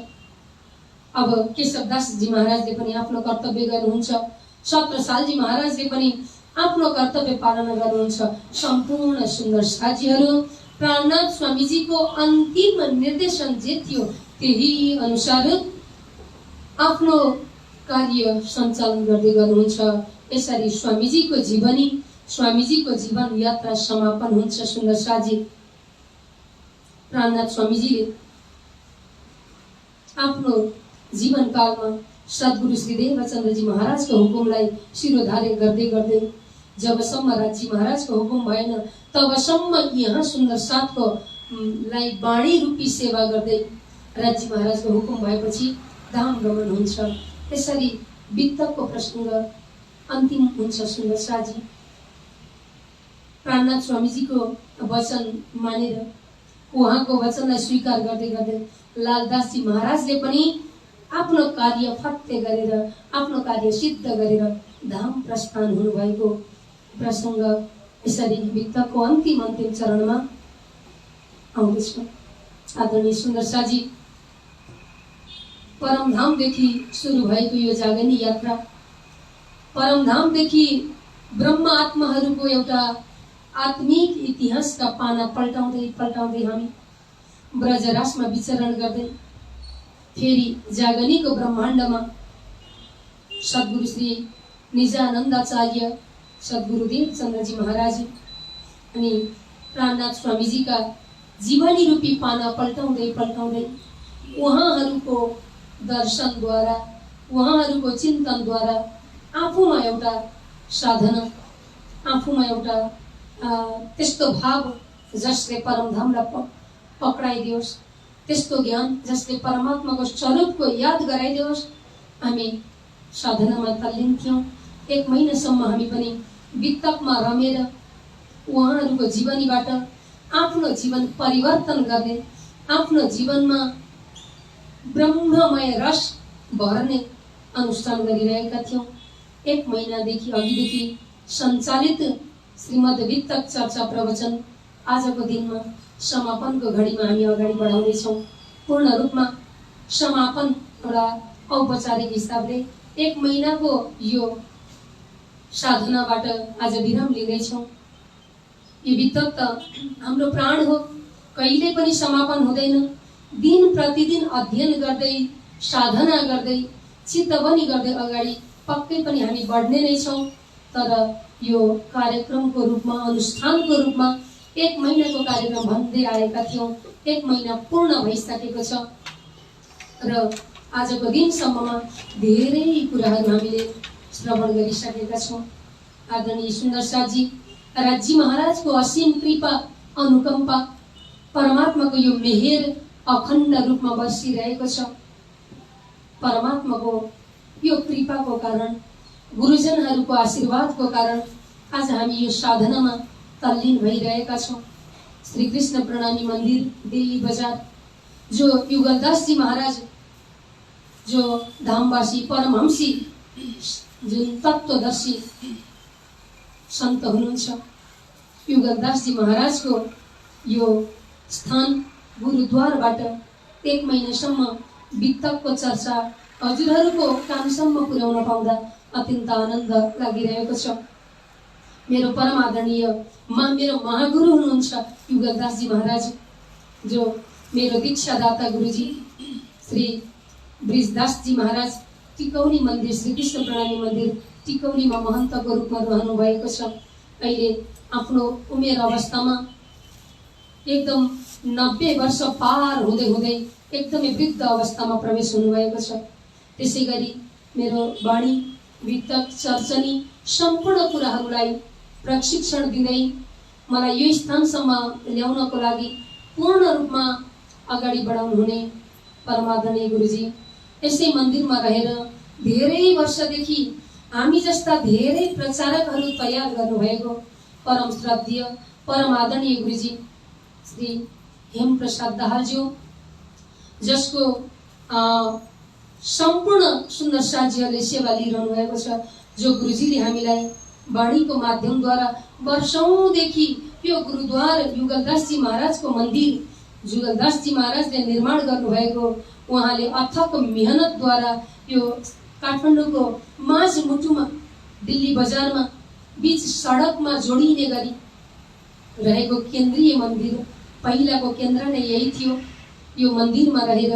अब केशवदासजी महाराजले पनि आफ्नो कर्तव्य गर्नुहुन्छ। छत्रसालजी महाराजले पनि आफ्नो कर्तव्य पालना गर्नुहुन्छ। सम्पूर्ण सुन्दर साजीहरू प्राणनाथ स्वामीजीको अन्तिम निर्देशन जे थियो त्यही अनुसार आफ्नो कार्य सञ्चालन गर्दै गर्नुहुन्छ। यसरी स्वामीजीको जीवनी, स्वामीजीको जीवन यात्रा समापन हुन्छ। सुन्दर साजी प्राणनाथ स्वामीजीले आफ्नो जीवनकालमा सद्गुरु श्री देवचन्द्रजी महाराजको हुकुमलाई शिरोधार्य गर्दै गर्दै जबसम्म राजी महाराजको हुकुम भएन तबसम्म यहाँ सुन्दर साथको लाई वाणी रूपी सेवा गर्दै राजी महाराजको हुकुम भएपछि धाम गमन हुन्छ। त्यसरी वित्तको प्रसङ्ग अन्तिम हुन्छ। सुन्दर साजी प्राणनाथ स्वामीजीको वचन मानेर, उहाँको वचनलाई स्वीकार गर्दै गर्दै लालदासजी महाराजले पनि आफ्नो कार्य फत्ते गरेर, आफ्नो कार्य सिद्ध गरेर धाम प्रस्थान हुनुभएको प्रसङ्ग यसरी वित्तको अन्तिम चरणमा आउँदैछ। आदरणीय सुन्दर साजी, परमधामदेखि सुरु भएको यो जागनी यात्रा, परमधामदेखि ब्रह्म आत्माहरूको एउटा आत्मिक इतिहासका पाना पल्टाउँदै पल्टाउँदै हामी ब्रजरासमा विचरण गर्दै फेरि जागनीको ब्रह्माण्डमा सद्गुरु श्री निजानन्दाचार्य सद्गुरु देवचन्द्रजी महाराज अनि प्राणनाथ स्वामीजीका जीवनी रूपी पाना पल्टाउँदै पल्टाउँदै उहाँहरूको दर्शनद्वारा उहाँहरूको चिन्तनद्वारा आफूमा एउटा साधना आफूमा एउटा त्यस्तो भाव जसले परमधामलाई पक्राइदियोस्, त्यस्तो ज्ञान जसले परमात्माको स्वरूपको याद गराइदियोस्। हामी साधनामा तल्लीन थियौँ। 1 महिनासम्म हामी पनि वितकमा रमेर उहाँहरूको जीवनीबाट आफ्नो जीवन परिवर्तन गर्ने, आफ्नो जीवनमा ब्रह्ममय रस भर्ने अनुष्ठान गरिरहेका थियौँ। 1 महिनादेखि अघिदेखि सञ्चालित श्रीमद् वितक चर्चा प्रवचन आजको दिनमा समापनको घडीमा हामी अगाडि बढाउँदैछौँ। पूर्ण रूपमा समापन एउटा औपचारिक हिसाबले 1 महिनाको यो साधनाबाट आज विराम लिँदैछौँ। यो वितक त हाम्रो प्राण हो, कहिले पनि समापन हुँदैन। दिन प्रतिदिन अध्ययन गर्दै साधना गर्दै चित्तवनी गर्दै अगाडि पक्कै पनि हामी बढ्ने नै छौँ। तर यो कार्यक्रमको रूपमा, अनुष्ठानको रूपमा 1 महिनाको कार्यक्रम भन्दै आएका थियौँ। 1 महिना पूर्ण भइसकेको छ र आजको दिनसम्ममा धेरै कुराहरू हामीले श्रवण गरिसकेका छौँ। आदरणीय सुन्दर साजी राजी महाराजको असीम कृपा अनुकम्पा, परमात्माको यो मेहेर अखण्ड रूपमा बसिरहेको छ। परमात्माको यो कृपाको कारण, गुरुजनहरूको आशीर्वादको कारण आज हामी यो साधनामा तल्लीन भइरहेका छौँ। श्री कृष्ण प्रणामी मन्दिर दिल्ली बजार, जो युगलदास जी महाराज, जो धामवासी परमहंसी, जुन तत्त्वदर्शी सन्त हुनुहुन्छ, युगलदास जी महाराजको यो स्थान गुरुद्वारबाट 1 महिनासम्म वितकको चर्चा हजुरहरूको कानसम्म पुर्याउन पाउँदा अत्यन्त आनन्द लागिरहेको छ। मेरो परम आदरणीय मेरो महागुरु हुनुहुन्छ युगलदास जी महाराज, जो मेरो दीक्षादाता गुरुजी श्री ब्रिजदास जी महाराज टिकौली मन्दिर, श्री कृष्ण प्रणामी मन्दिर टिकौलीमा महन्तको रूपमा रहनु भएको छ। अहिले आफ्नो उमेर अवस्थामा एकदम 90 वर्ष पार हुँदै हुँदै एकदमै वृद्ध अवस्थामा प्रवेश हुनुभएको छ। त्यसै गरी मेरो वाणी, वितक, चर्चनी सम्पूर्ण कुराहरूलाई प्रशिक्षण दिँदै मलाई यो स्थानसम्म ल्याउनको लागि पूर्ण रूपमा अगाडि बढाउनु हुने परमादरणीय गुरुजी, यसै मन्दिरमा रहेर धेरै वर्षदेखि हामी जस्ता धेरै प्रचारकहरू तयार गर्नुभएको परम श्रद्धेय परम आदरणीय गुरुजी श्री हेम प्रसाद दाहालज्यू, जसको सम्पूर्ण सुन्दर साजीहरूले सेवा लिइरहनु भएको छ, जो गुरुजीले हामीलाई वाणीको माध्यमद्वारा वर्षौंदेखि यो गुरुद्वार युगलदास जी महाराजको मन्दिर जुगलदास जी महाराजले निर्माण गर्नुभएको, उहाँले अथक मेहनतद्वारा यो काठमाडौँको माझ मुटुमा दिल्ली बजारमा बीच सडकमा जोडिने गरी रहेको केन्द्रीय मन्दिर, पहिलाको केन्द्र नै यही थियो। यो मन्दिरमा रहेर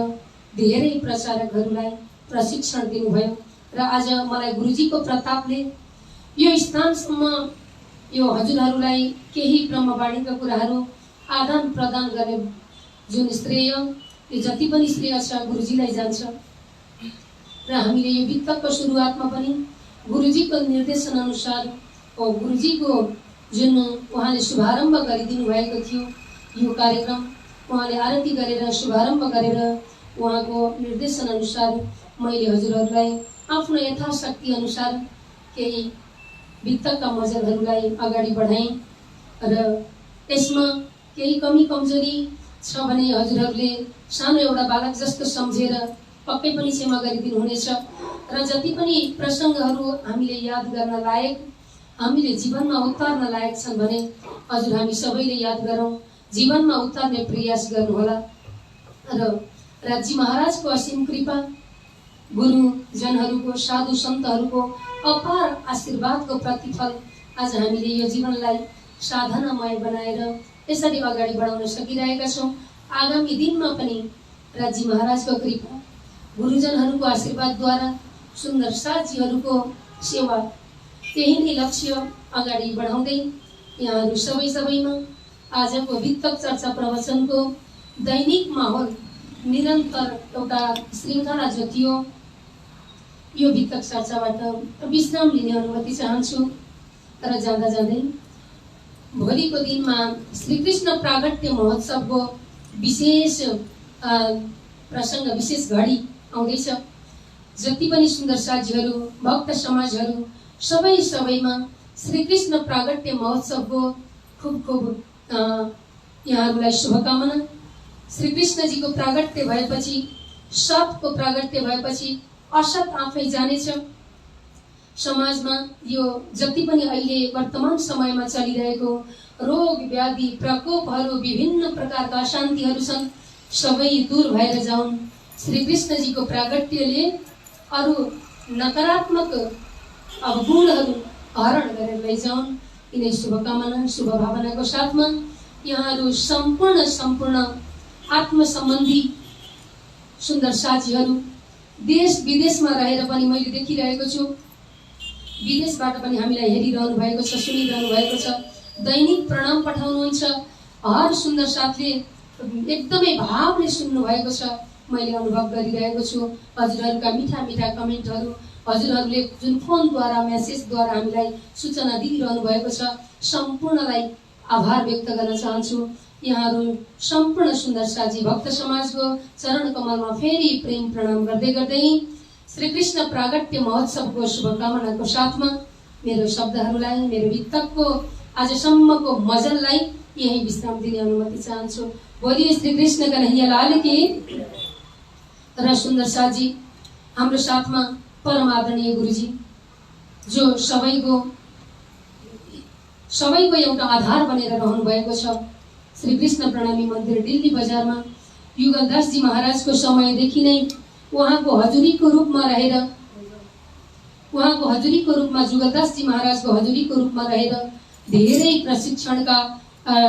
धेरै प्रचारकहरूलाई प्रशिक्षण दिनुभयो र आज मलाई गुरुजीको प्रतापले यो स्थानसम्म यो हजुरहरूलाई केही ब्रह्मवाणीका कुराहरू आदान प्रदान गर्ने जुन श्रेय, यो जति पनि श्रेय छ गुरुजीलाई जान्छ। र हामीले यो वितकको सुरुवातमा पनि गुरुजीको निर्देशन अनुसार गुरुजीको जुन उहाँले शुभारम्भ गरिदिनु भएको थियो यो कार्यक्रम, उहाँले आरती गरेर शुभारम्भ गरेर उहाँको निर्देशन अनुसार मैले हजुरहरूलाई आफ्नो यथाशक्ति अनुसार केही वितकका मजलहरूलाई अगाडि बढाएँ र यसमा केही कमी कमजोरी छ भने हजुरहरूले सानो एउटा बालक जस्तो सम्झेर पक्कै पनि क्षमा गरिदिनु हुनेछ। र जति पनि प्रसङ्गहरू हामीले याद गर्न लायक, हामीले जीवनमा उतार्न लायक छन् भने हजुर हामी सबैले याद गरौँ, जीवनमा उतार्ने प्रयास गर्नुहोला। र राजी महाराजको असीम कृपा, गुरुजनहरूको, साधु सन्तहरूको अपार आशीर्वादको प्रतिफल आज हामीले यो जीवनलाई साधनामय बनाएर यसरी अगाडि बढाउन सकिरहेका छौँ। आगामी दिनमा पनि राजी महाराजको कृपा, गुरुजनहरूको आशीर्वादद्वारा सुन्दर साजीहरूको सेवा, त्यही नै लक्ष्य अगाडि बढाउँदै यहाँहरू सबैमा आजको वितक चर्चा प्रवचनको दैनिक माहौल निरन्तर एउटा श्रृङ्खला जोतियो। यो वितक चर्चाबाट विश्राम लिने अनुमति चाहन्छु र जाँदा जाँदै भोलिको दिनमा श्रीकृष्ण प्रागट्य महोत्सवको विशेष प्रसङ्ग विशेष घडी आउँदैछ। जति पनि सुन्दर साथीहरू भक्त समाजहरू सबैमा श्रीकृष्ण प्रागट्य महोत्सवको खूब यहाँहरूलाई शुभकामना। श्रीकृष्णजीको प्रागट्य भएपछि सतको प्रागट्य भएपछि असत आफै जानेछ। समाजमा यो जति पनि अहिले वर्तमान समयमा चलिरहेको रोग व्याधि प्रकोपहरू विभिन्न प्रकारका अशान्तिहरू छन् सबै दूर भएर जाउन्। श्रीकृष्णजीको प्रागट्यले अरू नकारात्मक गुणहरू हरण गरेर लैजाउन्। यिनै शुभकामना शुभभावनाको साथमा यहाँहरू सम्पूर्ण आत्मसम्बन्धी सुन्दर साथीहरू देश विदेशमा रहेर पनि मैले देखिरहेको छु, विदेशबाट पनि हामीलाई हेरिरहनु भएको छ, सुनिरहनु भएको छ, दैनिक प्रणाम पठाउनुहुन्छ। हर सुन्दर साथले एकदमै भावले सुन्नु भएको छ, मैले अनुभव गरिरहेको छु। हजुरहरूका मिठा मिठा कमेन्टहरू, हजुरहरूले जुन फोनद्वारा मेसेजद्वारा हामीलाई सूचना दिइरहनु भएको छ, सम्पूर्णलाई आभार व्यक्त गर्न चाहन्छु। यहाँहरू सम्पूर्ण सुन्दर साथी भक्त समाजको चरण कमलमा फेरि प्रेम प्रणाम गर्दै श्रीकृष्ण प्रागट्य महोत्सवको शुभकामनाको साथमा मेरो शब्दहरूलाई, मेरो वितकको आजसम्मको मजललाई यही विश्राम दिने अनुमति चाहन्छु। बोलिए श्रीकृष्ण कन्हैया लाल की। र सुन्दर साथी हाम्रो साथमा परम आदरणीय गुरुजी जो सबैको एउटा आधार बनेर रहनु भएको छ। श्रीकृष्ण प्रणामी मन्दिर दिल्ली बजारमा युगलदासजी महाराजको समयदेखि नै उहाँको हजुरीको रूपमा जुगलदासजी महाराजको हजुरीको रूपमा रहेर धेरै प्रशिक्षणका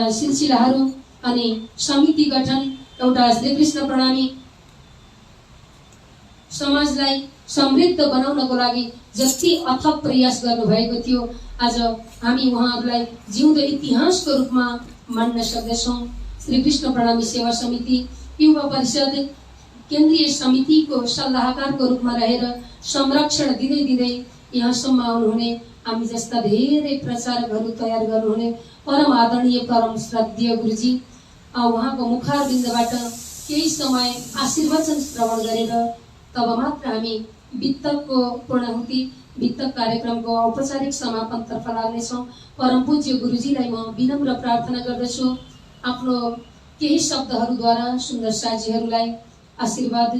सिलसिलाहरू अनि समिति गठन, एउटा श्रीकृष्ण प्रणामी समाजलाई समृद्ध बनाउनको लागि जति अथक प्रयास गर्नुभएको थियो, आज हामी उहाँहरूलाई जिउँदो इतिहासको रूपमा मान्न सक्दछौँ। श्रीकृष्ण प्रणामी सेवा समिति युवा परिषद केन्द्रीय समितिको सल्लाहकारको रूपमा रहेर संरक्षण दिँदै यहाँसम्म आउनुहुने हामी जस्ता धेरै प्रचारकहरू तयार गर्नुहुने परम आदरणीय परम श्रद्धेय गुरुजी, उहाँको मुखारबिन्दबाट केही समय आशीर्वचन श्रवण गरेर तब मात्र हामी वितकको पूर्णाहुति वितक कार्यक्रमको औपचारिक समापनतर्फ लाग्नेछौँ। परम पूज्य गुरुजीलाई म विनम्र प्रार्थना गर्दछु आफ्नो केही शब्दहरूद्वारा सुन्दर साथीहरूलाई आशीर्वाद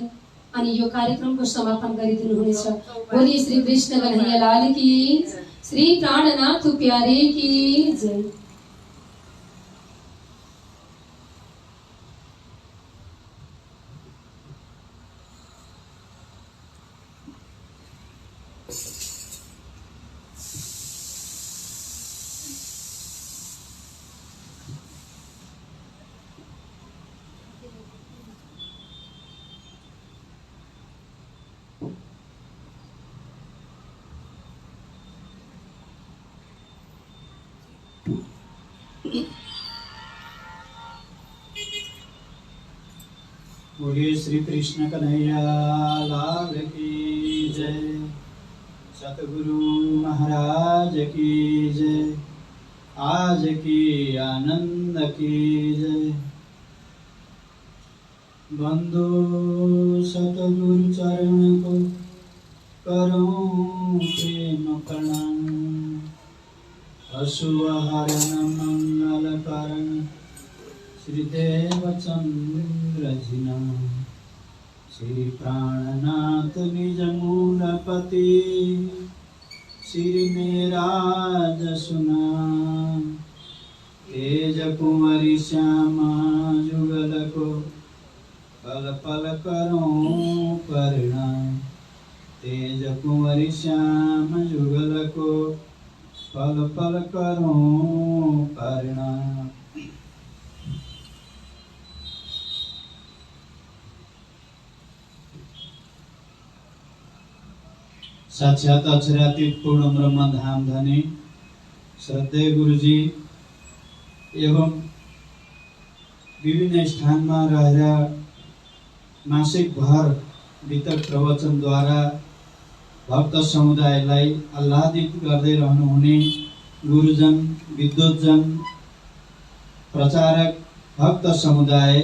अनि यो कार्यक्रमको समापन गरिदिनुहुनेछ। बोलिए श्री कृष्ण कन्हैया लाल की, श्री प्राणनाथ प्यारे की जय। बोलिए श्री कृष्ण कन्हैया लाल की जय। सतगुरु महाराज की जय। आज की आनंद की जय। बंदो सतगुरु चरण को करो प्रेम प्रणाम। अशुभहरण मंगल करण श्री देवचंद्र जिना। श्री प्राणनाथ निज मूलपति श्री मेरा जसुना। तेज कुंवरी श्यामा जुगल को पल पल करो परिणाम। तेज कुंवरी श्याम जुगल को पल पल करो परिणाम। साक्षात अक्षरातीत पूर्ण ब्रह्म धाम धनी श्रद्धेय गुरुजी एवं विभिन्न स्थानमा रहेर मासिक भर वितक प्रवचनद्वारा भक्त समुदायलाई आह्लादित गर्दै रहनुहुने गुरुजन, विद्वतजन, प्रचारक, भक्त समुदाय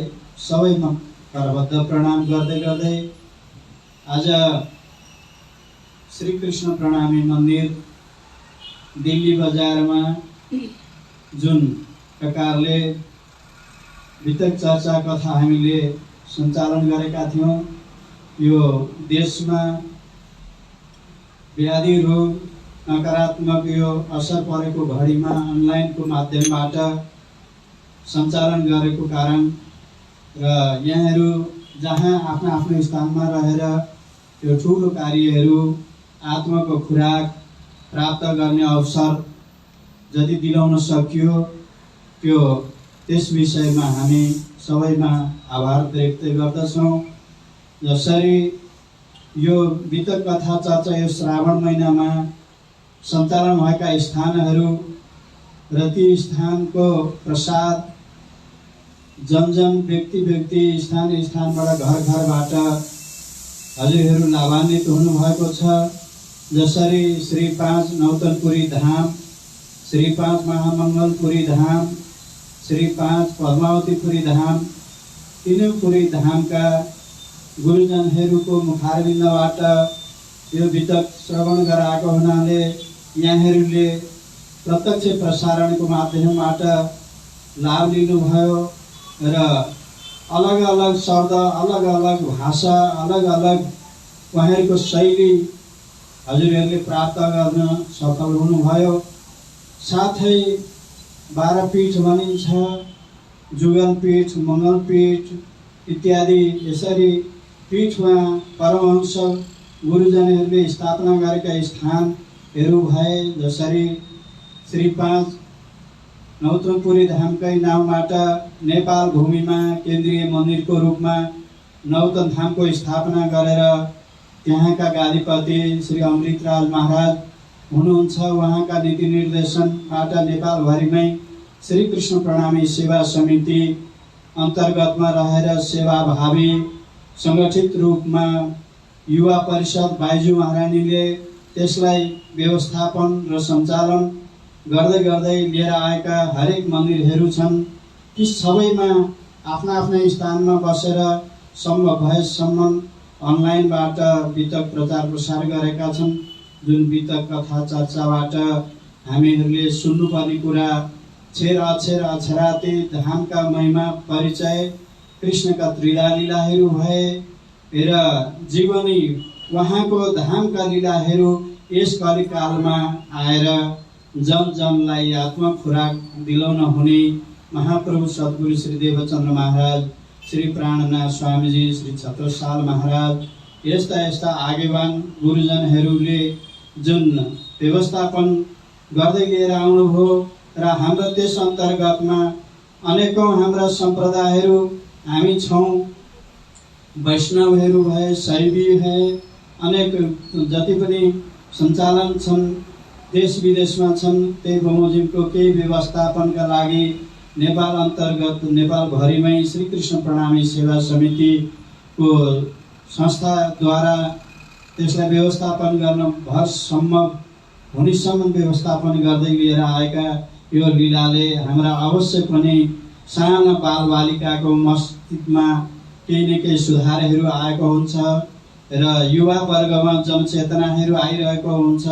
सबैमा करबद्ध प्रणाम गर्दै गर्दै आज श्री कृष्ण प्रणामी मन्दिर दिल्ली बजारमा जुन प्रकारले वितक चर्चा कथा हामीले सञ्चालन गरेका थियौँ, यो देशमा व्याधि रोग नकारात्मक यो असर परेको घडीमा अनलाइनको माध्यमबाट सञ्चालन गरेको कारण र यहाँहरू जहाँ आफ्नो आफ्नो स्थानमा रहेर यो ठुलो कार्यहरू आत्माको खुराक प्राप्त गर्ने अवसर जति दिलाउन सकियो त्यस विषयमा हामी सबैमा आभार व्यक्त गर्दछौँ। जसरी यो वितक कथा चर्चा यो श्रावण महिनामा सञ्चालन भएका स्थानहरू र ती स्थानको प्रसाद जन व्यक्ति स्थानबाट घरबाट हजुरहरू लाभान्वित हुनुभएको छ। जसरी श्री 5 नौतनपुरी धाम, श्री 5 महामङ्गलपुरी धाम, श्री 5 पद्मावतीपुरी धाम, तीनैपुरी धामका गुरुजनहरूको मुखारबिन्दबाट यो वितक श्रवण गराएको हुनाले यहाँहरूले प्रत्यक्ष प्रसारणको माध्यमबाट लाभ लिनुभयो र अलग अलग शब्द, अलग अलग भाषा, अलग अलग उहाँहरूको शैली हजुरहरूले प्राप्त गर्न सफल हुनुभयो। साथै 12 पीठ भनिन्छ, जुगल पीठ, मङ्गल पीठ इत्यादि यसरी पीठमा परमहंस गुरुजनहरूले स्थापना गरेका स्थानहरू भए। जसरी श्री 5 नौतनपुरी धामकै नामबाट नेपाल भूमिमा केन्द्रीय मन्दिरको रूपमा नौतन धामको स्थापना गरेर त्यहाँका गादीपति श्री अमृतराज महाराज हुनुहुन्छ। उहाँका नीति निर्देशनबाट नेपालभरिमै श्री कृष्ण प्रणामी सेवा समिति अन्तर्गतमा रहेर सेवाभावी सङ्गठित रूपमा युवा परिषद बाइजू महारानीले त्यसलाई व्यवस्थापन र सञ्चालन गर्दै गर्दै लिएर आएका हरेक मन्दिरहरू छन्। ती सबैमा आफ्ना आफ्ना स्थानमा बसेर सम्भव भएसम्म अनलाइनबाट वितक प्रचार प्रसार गरेका छन्। जुन वितक कथा चर्चाबाट हामीहरूले सुन्नुपर्ने कुरा छेर अक्षर अक्षरातीत धामका महिमा परिचय, कृष्णका त्रिलीलाहरू भए र जीवनी उहाँको धामका लीलाहरू यस कलिकालमा आएर जनलाई आत्मा खुराक दिलाउन हुने महाप्रभु सद्गुरु श्री देवचन्द्र महाराज, श्री प्राणनाथ स्वामीजी, श्री छत्रसाल महाराज यस्ता आगेवान गुरुजनहरूले जुन व्यवस्थापन गर्दै लिएर आउनुभयो र हाम्रो त्यस अन्तर्गतमा अनेकौं हाम्रा सम्प्रदायहरू हामी छौँ। वैष्णवहरू भए, शैवी भए, अनेक जति पनि सञ्चालन छन्, देश विदेशमा छन्। त्यही बमोजिमको केही व्यवस्थापनका लागि नेपाल अन्तर्गत नेपालभरिमै श्री कृष्ण प्रणामी सेवा समितिको संस्थाद्वारा त्यसलाई व्यवस्थापन गर्न भर सम्भव हुनेसम्म व्यवस्थापन गर्दै लिएर आएका यो लीलाले हाम्रा अवश्य पनि साना बालबालिकाको मस्तिष्कमा केही न केही सुधारहरू आएको हुन्छ र युवा वर्गमा जनचेतनाहरू आइरहेको हुन्छ।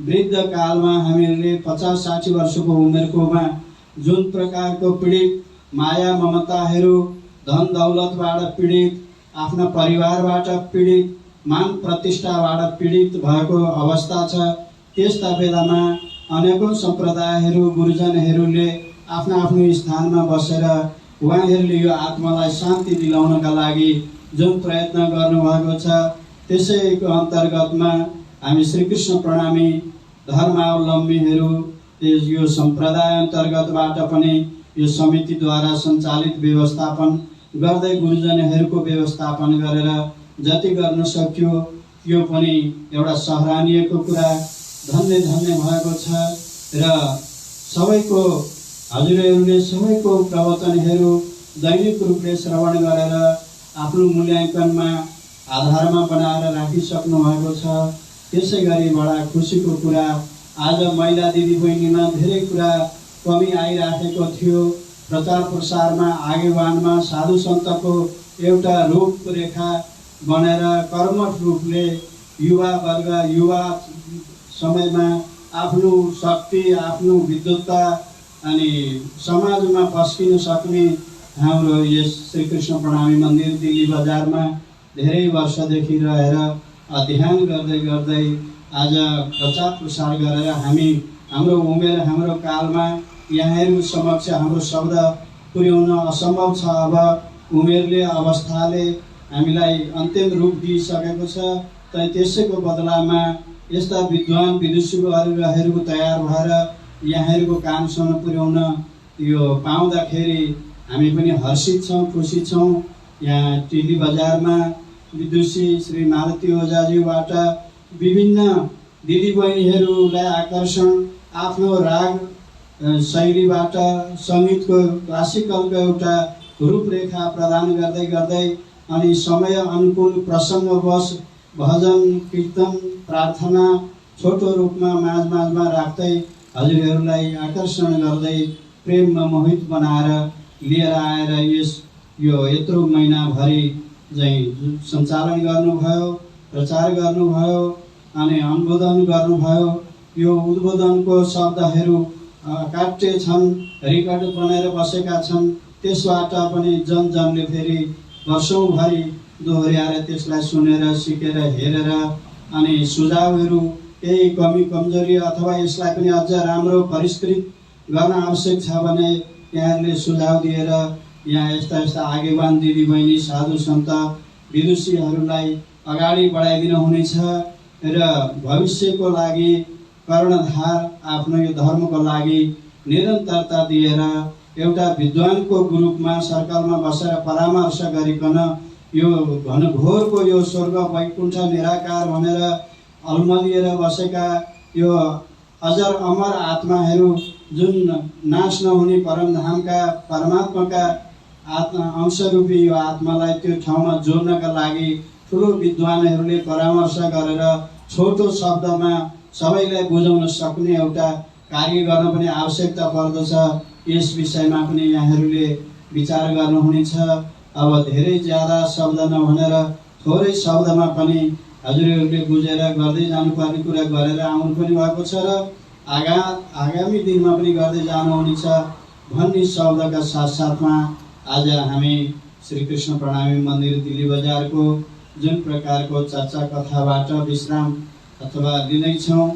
वृद्ध कालमा हामीहरूले 50-60 वर्षको उमेरकोमा जुन प्रकारको पीडित माया ममताहरू, धन दौलतबाट पीडित, आफ्ना परिवारबाट पीडित, मान प्रतिष्ठाबाट पीडित भएको अवस्था छ, त्यस्ता बेलामा अनेकौं सम्प्रदायहरू गुरुजनहरूले आफ्नो आफ्नो स्थानमा बसेर उहाँहरूले यो आत्मालाई शान्ति दिलाउनका लागि जुन प्रयत्न गर्नुभएको छ, त्यसैको अन्तर्गतमा हामी श्री कृष्ण प्रणामी धर्मावलम्बीहरू यो सम्प्रदाय अन्तर्गतबाट पनि यो समितिद्वारा सञ्चालित व्यवस्थापन गर्दै गुरुजनहरूको व्यवस्थापन गरेर जति गर्न सक्यो त्यो पनि एउटा सराहनीयको कुरा, धन्य भएको छ। र सबैको हजुरहरूले सबैको प्रवचनहरू दैनिक रूपले श्रवण गरेर आफ्नो मूल्याङ्कनमा आधारमा बनाएर राखिसक्नु भएको छ। त्यसै गरी बडा खुसीको कुरा आज महिला दिदीबहिनीमा धेरै कुरा कमी आइराखेको थियो। प्रचार प्रसारमा आगेवानमा साधु सन्तको एउटा रूपरेखा बनेर कर्मठ रूपले युवा वर्ग युवा समयमा आफ्नो शक्ति आफ्नो विद्वत्ता अनि समाजमा पस्किन सक्ने हाम्रो यस श्री कृष्ण प्रणामी मन्दिर दिल्ली बजारमा धेरै वर्षदेखि रहेर अध्ययन गर्दै गर्दै आज प्रचार प्रसार गरेर हामी हाम्रो उमेर हाम्रो कालमा यहाँहरू समक्ष हाम्रो शब्द पुर्याउन असम्भव छ। अब उमेरले अवस्थाले हामीलाई अन्तिम रूप दिइसकेको छ। त त्यसैको बदलामा यस्ता विद्वान विदुषीहरूको तयार भएर यहाँहरूको कामसम्म पुर्याउन यो पाउँदाखेरि हामी पनि हर्षित छौँ खुसी छौँ। यहाँ दिल्ली बजारमा विदुषी श्री मालती ओझाज्यूबाट विभिन्न दिदीबहिनीहरूलाई आकर्षण आफ्नो राग शैलीबाट सङ्गीतको क्लासिकलको एउटा रूपरेखा प्रदान गर्दै गर्दै अनि समय अनुकूल प्रसङ्गवश भजन कीर्तन प्रार्थना छोटो रूपमा माझमा राख्दै हजुरहरूलाई आकर्षण गर्दै प्रेममा मोहित बनाएर लिएर आएर यो यत्रो महिनाभरि चाहिँ सञ्चालन गर्नुभयो, प्रचार गर्नुभयो अनि अनुमोदन गर्नुभयो। यो उद्बोधनको शब्दहरू अकाट्य छन्, रेकर्ड बनाएर बसेका छन्। त्यसबाट पनि जनले फेरि वर्षौँभरि दोहोऱ्याएर त्यसलाई सुनेर सिकेर हेरेर अनि सुझावहरू केही कमी कमजोरी अथवा यसलाई पनि अझ राम्रो परिष्कृत गर्न आवश्यक छ भने यहाँहरूले सुझाव दिएर यहाँ यस्ता यस्ता आगेवान दिदीबहिनी साधु सन्त विदुषीहरूलाई अगाडि बढाइदिनु हुनेछ र भविष्यको लागि कर्णधार आफ्नो यो धर्मको लागि निरन्तरता दिएर एउटा विद्वानको रूपमा सर्कलमा बसेर परामर्श गरिकन यो घनघोरको यो स्वर्ग वैकुण्ठ निराकार भनेर अल्मलिएर बसेका यो अजर अमर आत्माहरू जुन नाश नहुने परमधामका परमात्माका आत्मा अंशरूपी यो आत्मालाई त्यो ठाउँमा जोड्नका लागि ठुलो विद्वानहरूले परामर्श गरेर छोटो शब्दमा सबैलाई बुझाउन सक्ने एउटा कार्य गर्न पनि आवश्यकता पर्दछ। यस विषयमा पनि यहाँहरूले विचार गर्नुहुनेछ। अब धेरै ज्यादा शब्द नभनेर थोरै शब्दमा पनि हजुरहरूले बुझेर गर्दै जानुपर्ने कुरा गरेर आउनु पनि भएको छ र आगामी दिनमा पनि गर्दै जानुहुनेछ भन्ने शब्दका साथसाथमा आज हामी श्री कृष्ण प्रणामी मन्दिर दिल्ली बजारको जुन प्रकारको चर्चा कथाबाट विश्राम अथवा लिँदैछौँ,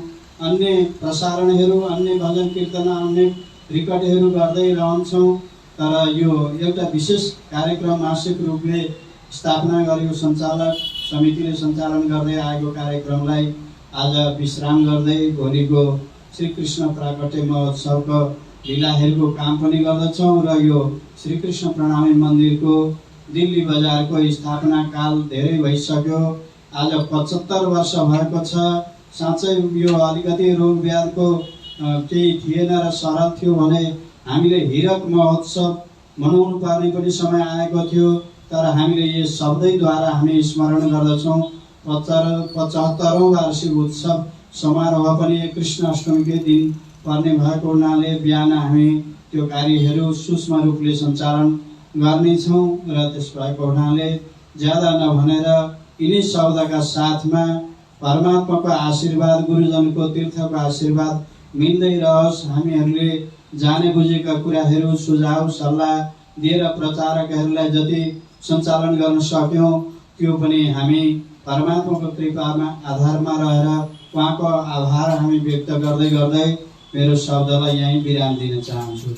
अन्य प्रसारणहरू अन्य भजन कीर्तन अन्य रेकर्डहरू गर्दै रहन्छौँ। तर यो एउटा विशेष कार्यक्रम मासिक रूपले स्थापना गरेको सञ्चालक समितिले सञ्चालन गर्दै आएको कार्यक्रमलाई आज विश्राम गर्दै भोलिको श्री कृष्ण प्राकट्य महोत्सवको लीलाहरूको काम पनि गर्दछौँ र यो श्री कृष्ण प्रणामी मन्दिरको दिल्ली बजारको स्थापना काल धेरै भइसक्यो। आज 75 वर्ष भएको छ। साँच्चै यो अलिकति रोग व्याधको केही थिएन र सरल थियो भने हामीले हिरक महोत्सव मनाउनु पर्ने पनि समय आएको थियो। तर हामीले यस शब्दैद्वारा हामी स्मरण गर्दछौँ 75औं वार्षिक उत्सव समारोह पनि कृष्ण अष्टमीकै दिन पर्ने भएको हुनाले बिहान हामी त्यो कार्यहरू सूक्ष्म रूपले सञ्चालन गर्नेछौँ र त्यस भएको हुनाले ज्यादा नभनेर यिनै शब्दका साथमा परमात्माको आशीर्वाद गुरुजनको तीर्थको आशीर्वाद मिल्दै रहोस्। हामीहरूले जाने बुझेका कुराहरू सुझाव सल्लाह दिएर प्रचारकहरूलाई जति सञ्चालन गर्न सक्यौँ त्यो पनि हामी परमात्माको कृपामा आधारमा रहेर उहाँको आभार हामी व्यक्त गर्दै गर्दै मेरो शब्दलाई यहीँ विराम दिन चाहन्छु।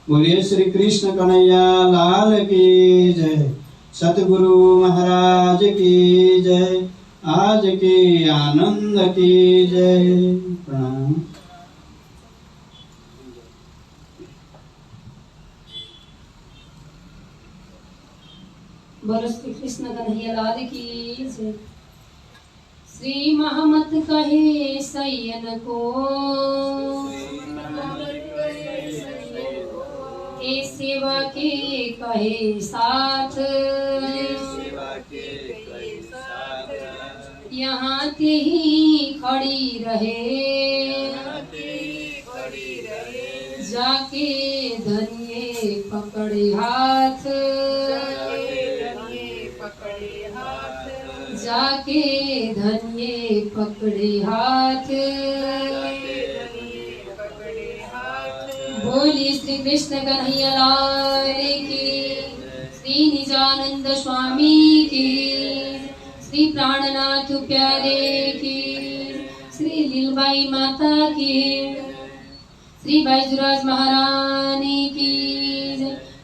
बोलिए श्री कृष्ण कन्हैया लाल की जय, सतगुरु महाराज की जय, आज की आनंद की जय। प्रणाम। बोलो श्री कृष्ण कन्हैया लाल की जय। श्री महमत कहे सैयन को ए सेवा के कहे साथ, यहाँ ते ही खड़ी रहे, जाके धनिये पकड़े हाथ, जाके धनिये पकड़े हाथ। बोली श्री कृष्ण कन्हैया लाल की, श्री निजानंद स्वामी की, श्री प्राणनाथ प्यारे की, श्री लीलबाई माता की, श्री बैजुराज महारानी की,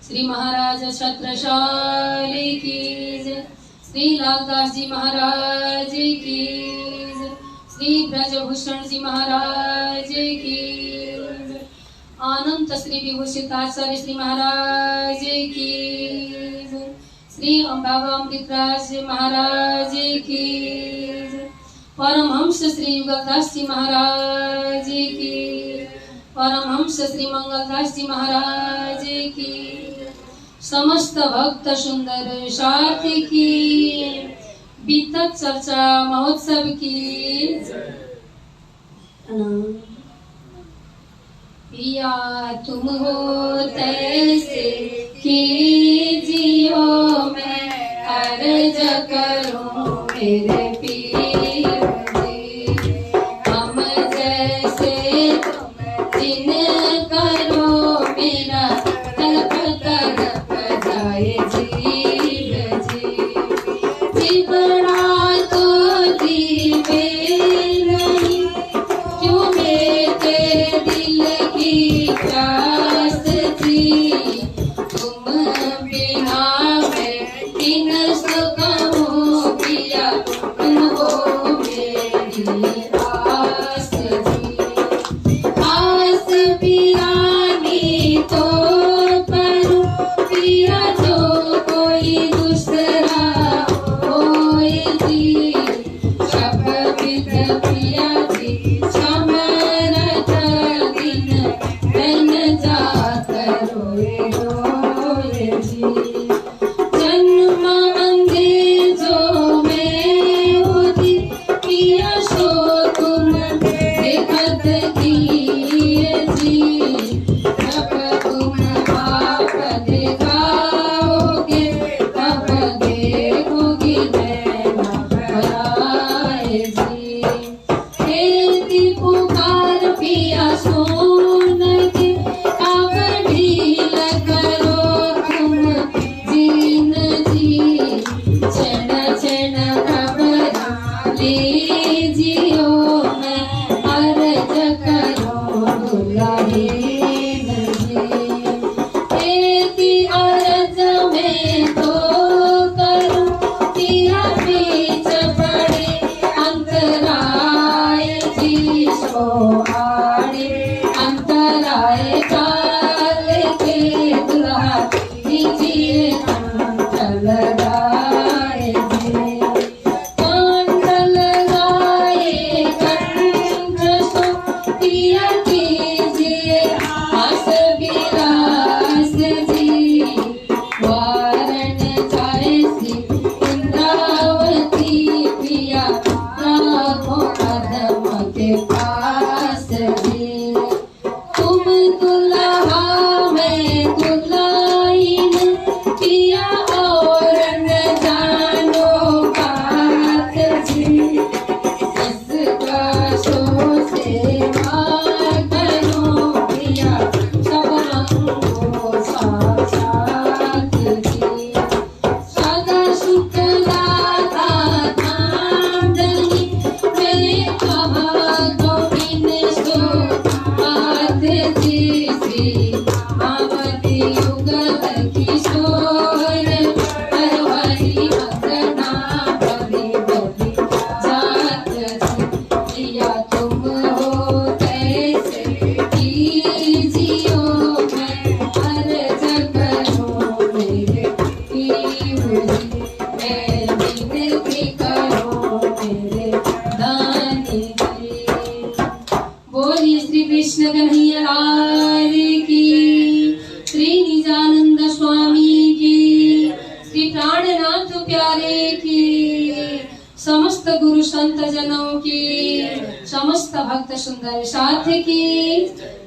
श्री महाराज छत्रसाल की, श्री लालदास जी महाराज की, श्री ब्रजभूषण जी महाराज की, अनंत श्री विभूषित आचार्य श्री महाराज की, श्री बाबा अमृतराज महाराज की, परमहंस श्री युगलदास जी महाराज की, परमहंस श्री मंगलदास जी महाराज की, समस्त भक्त सुंदर साथी की, बीतक चर्चा महोत्सव की। पिया तुम हो तैसे कीजियो, मैं अर्ज करूं मेरे पीर जी, हम जैसे जिन करो मेरा तड़प तड़प जाए जीव जी, जीवना तो जीवे नहीं, क्यों मेरे दिल की प्यास थी, तुम बिना मैं किन सकूं पिया, तुम हो मेरी आस थी, आस पिरानी तो करूं पिया जो कोई दूसरा होए जी, शपथ पिया जी समरथ दिन मैन जात रोए रोए जी, जन्म अंधे जो मैं होती पिया सो तुम देखत किए जी, जब तुम आप दिखाओगे तब देखोगी नैना भराए जी, तेरी पुकार पिया सुन के काबर ढील करो तुम जीन जी, क्षण क्षण घबरा लीजियो, मैं अर्ज करो दुलाहीन जी, तेरी अर्ज में तो करूं पिया बीच पड़े अंतराय जी, सो आड़े अंतराय काल के दुल्हा दीजिए कंठ लगाए जी, कंठ लगाए कंठ सो पिया कीजिए आस विलास जी, वारण जाए श्री इंद्रावती पिया राखो कदम के पास जी, तुम दुल्हा मैं दुल्हाइन पिया और न जानो बात जी, इसका सो सेवा करो पिया सब रंगों साक्षात जी, सदा सुख दाता धामधनी मेरे कहा गोविंद सो बात जी, श्री मावती युगल किशोर परवरी भगना बड़ी बड़ी जात जी, प्रिया तुम हो कैसे कीजियो, मैं अर्ज करूं मेरे पीर जी, मैं विनती करूं मेरे दानी जी। बोलिए श्री कृष्ण कन्हैया लाल की, श्री गुरु संत जनों की, समस्त भक्त सुंदर साथ की,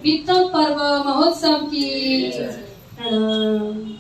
वित्त पर्व महोत्सव की। प्रणाम।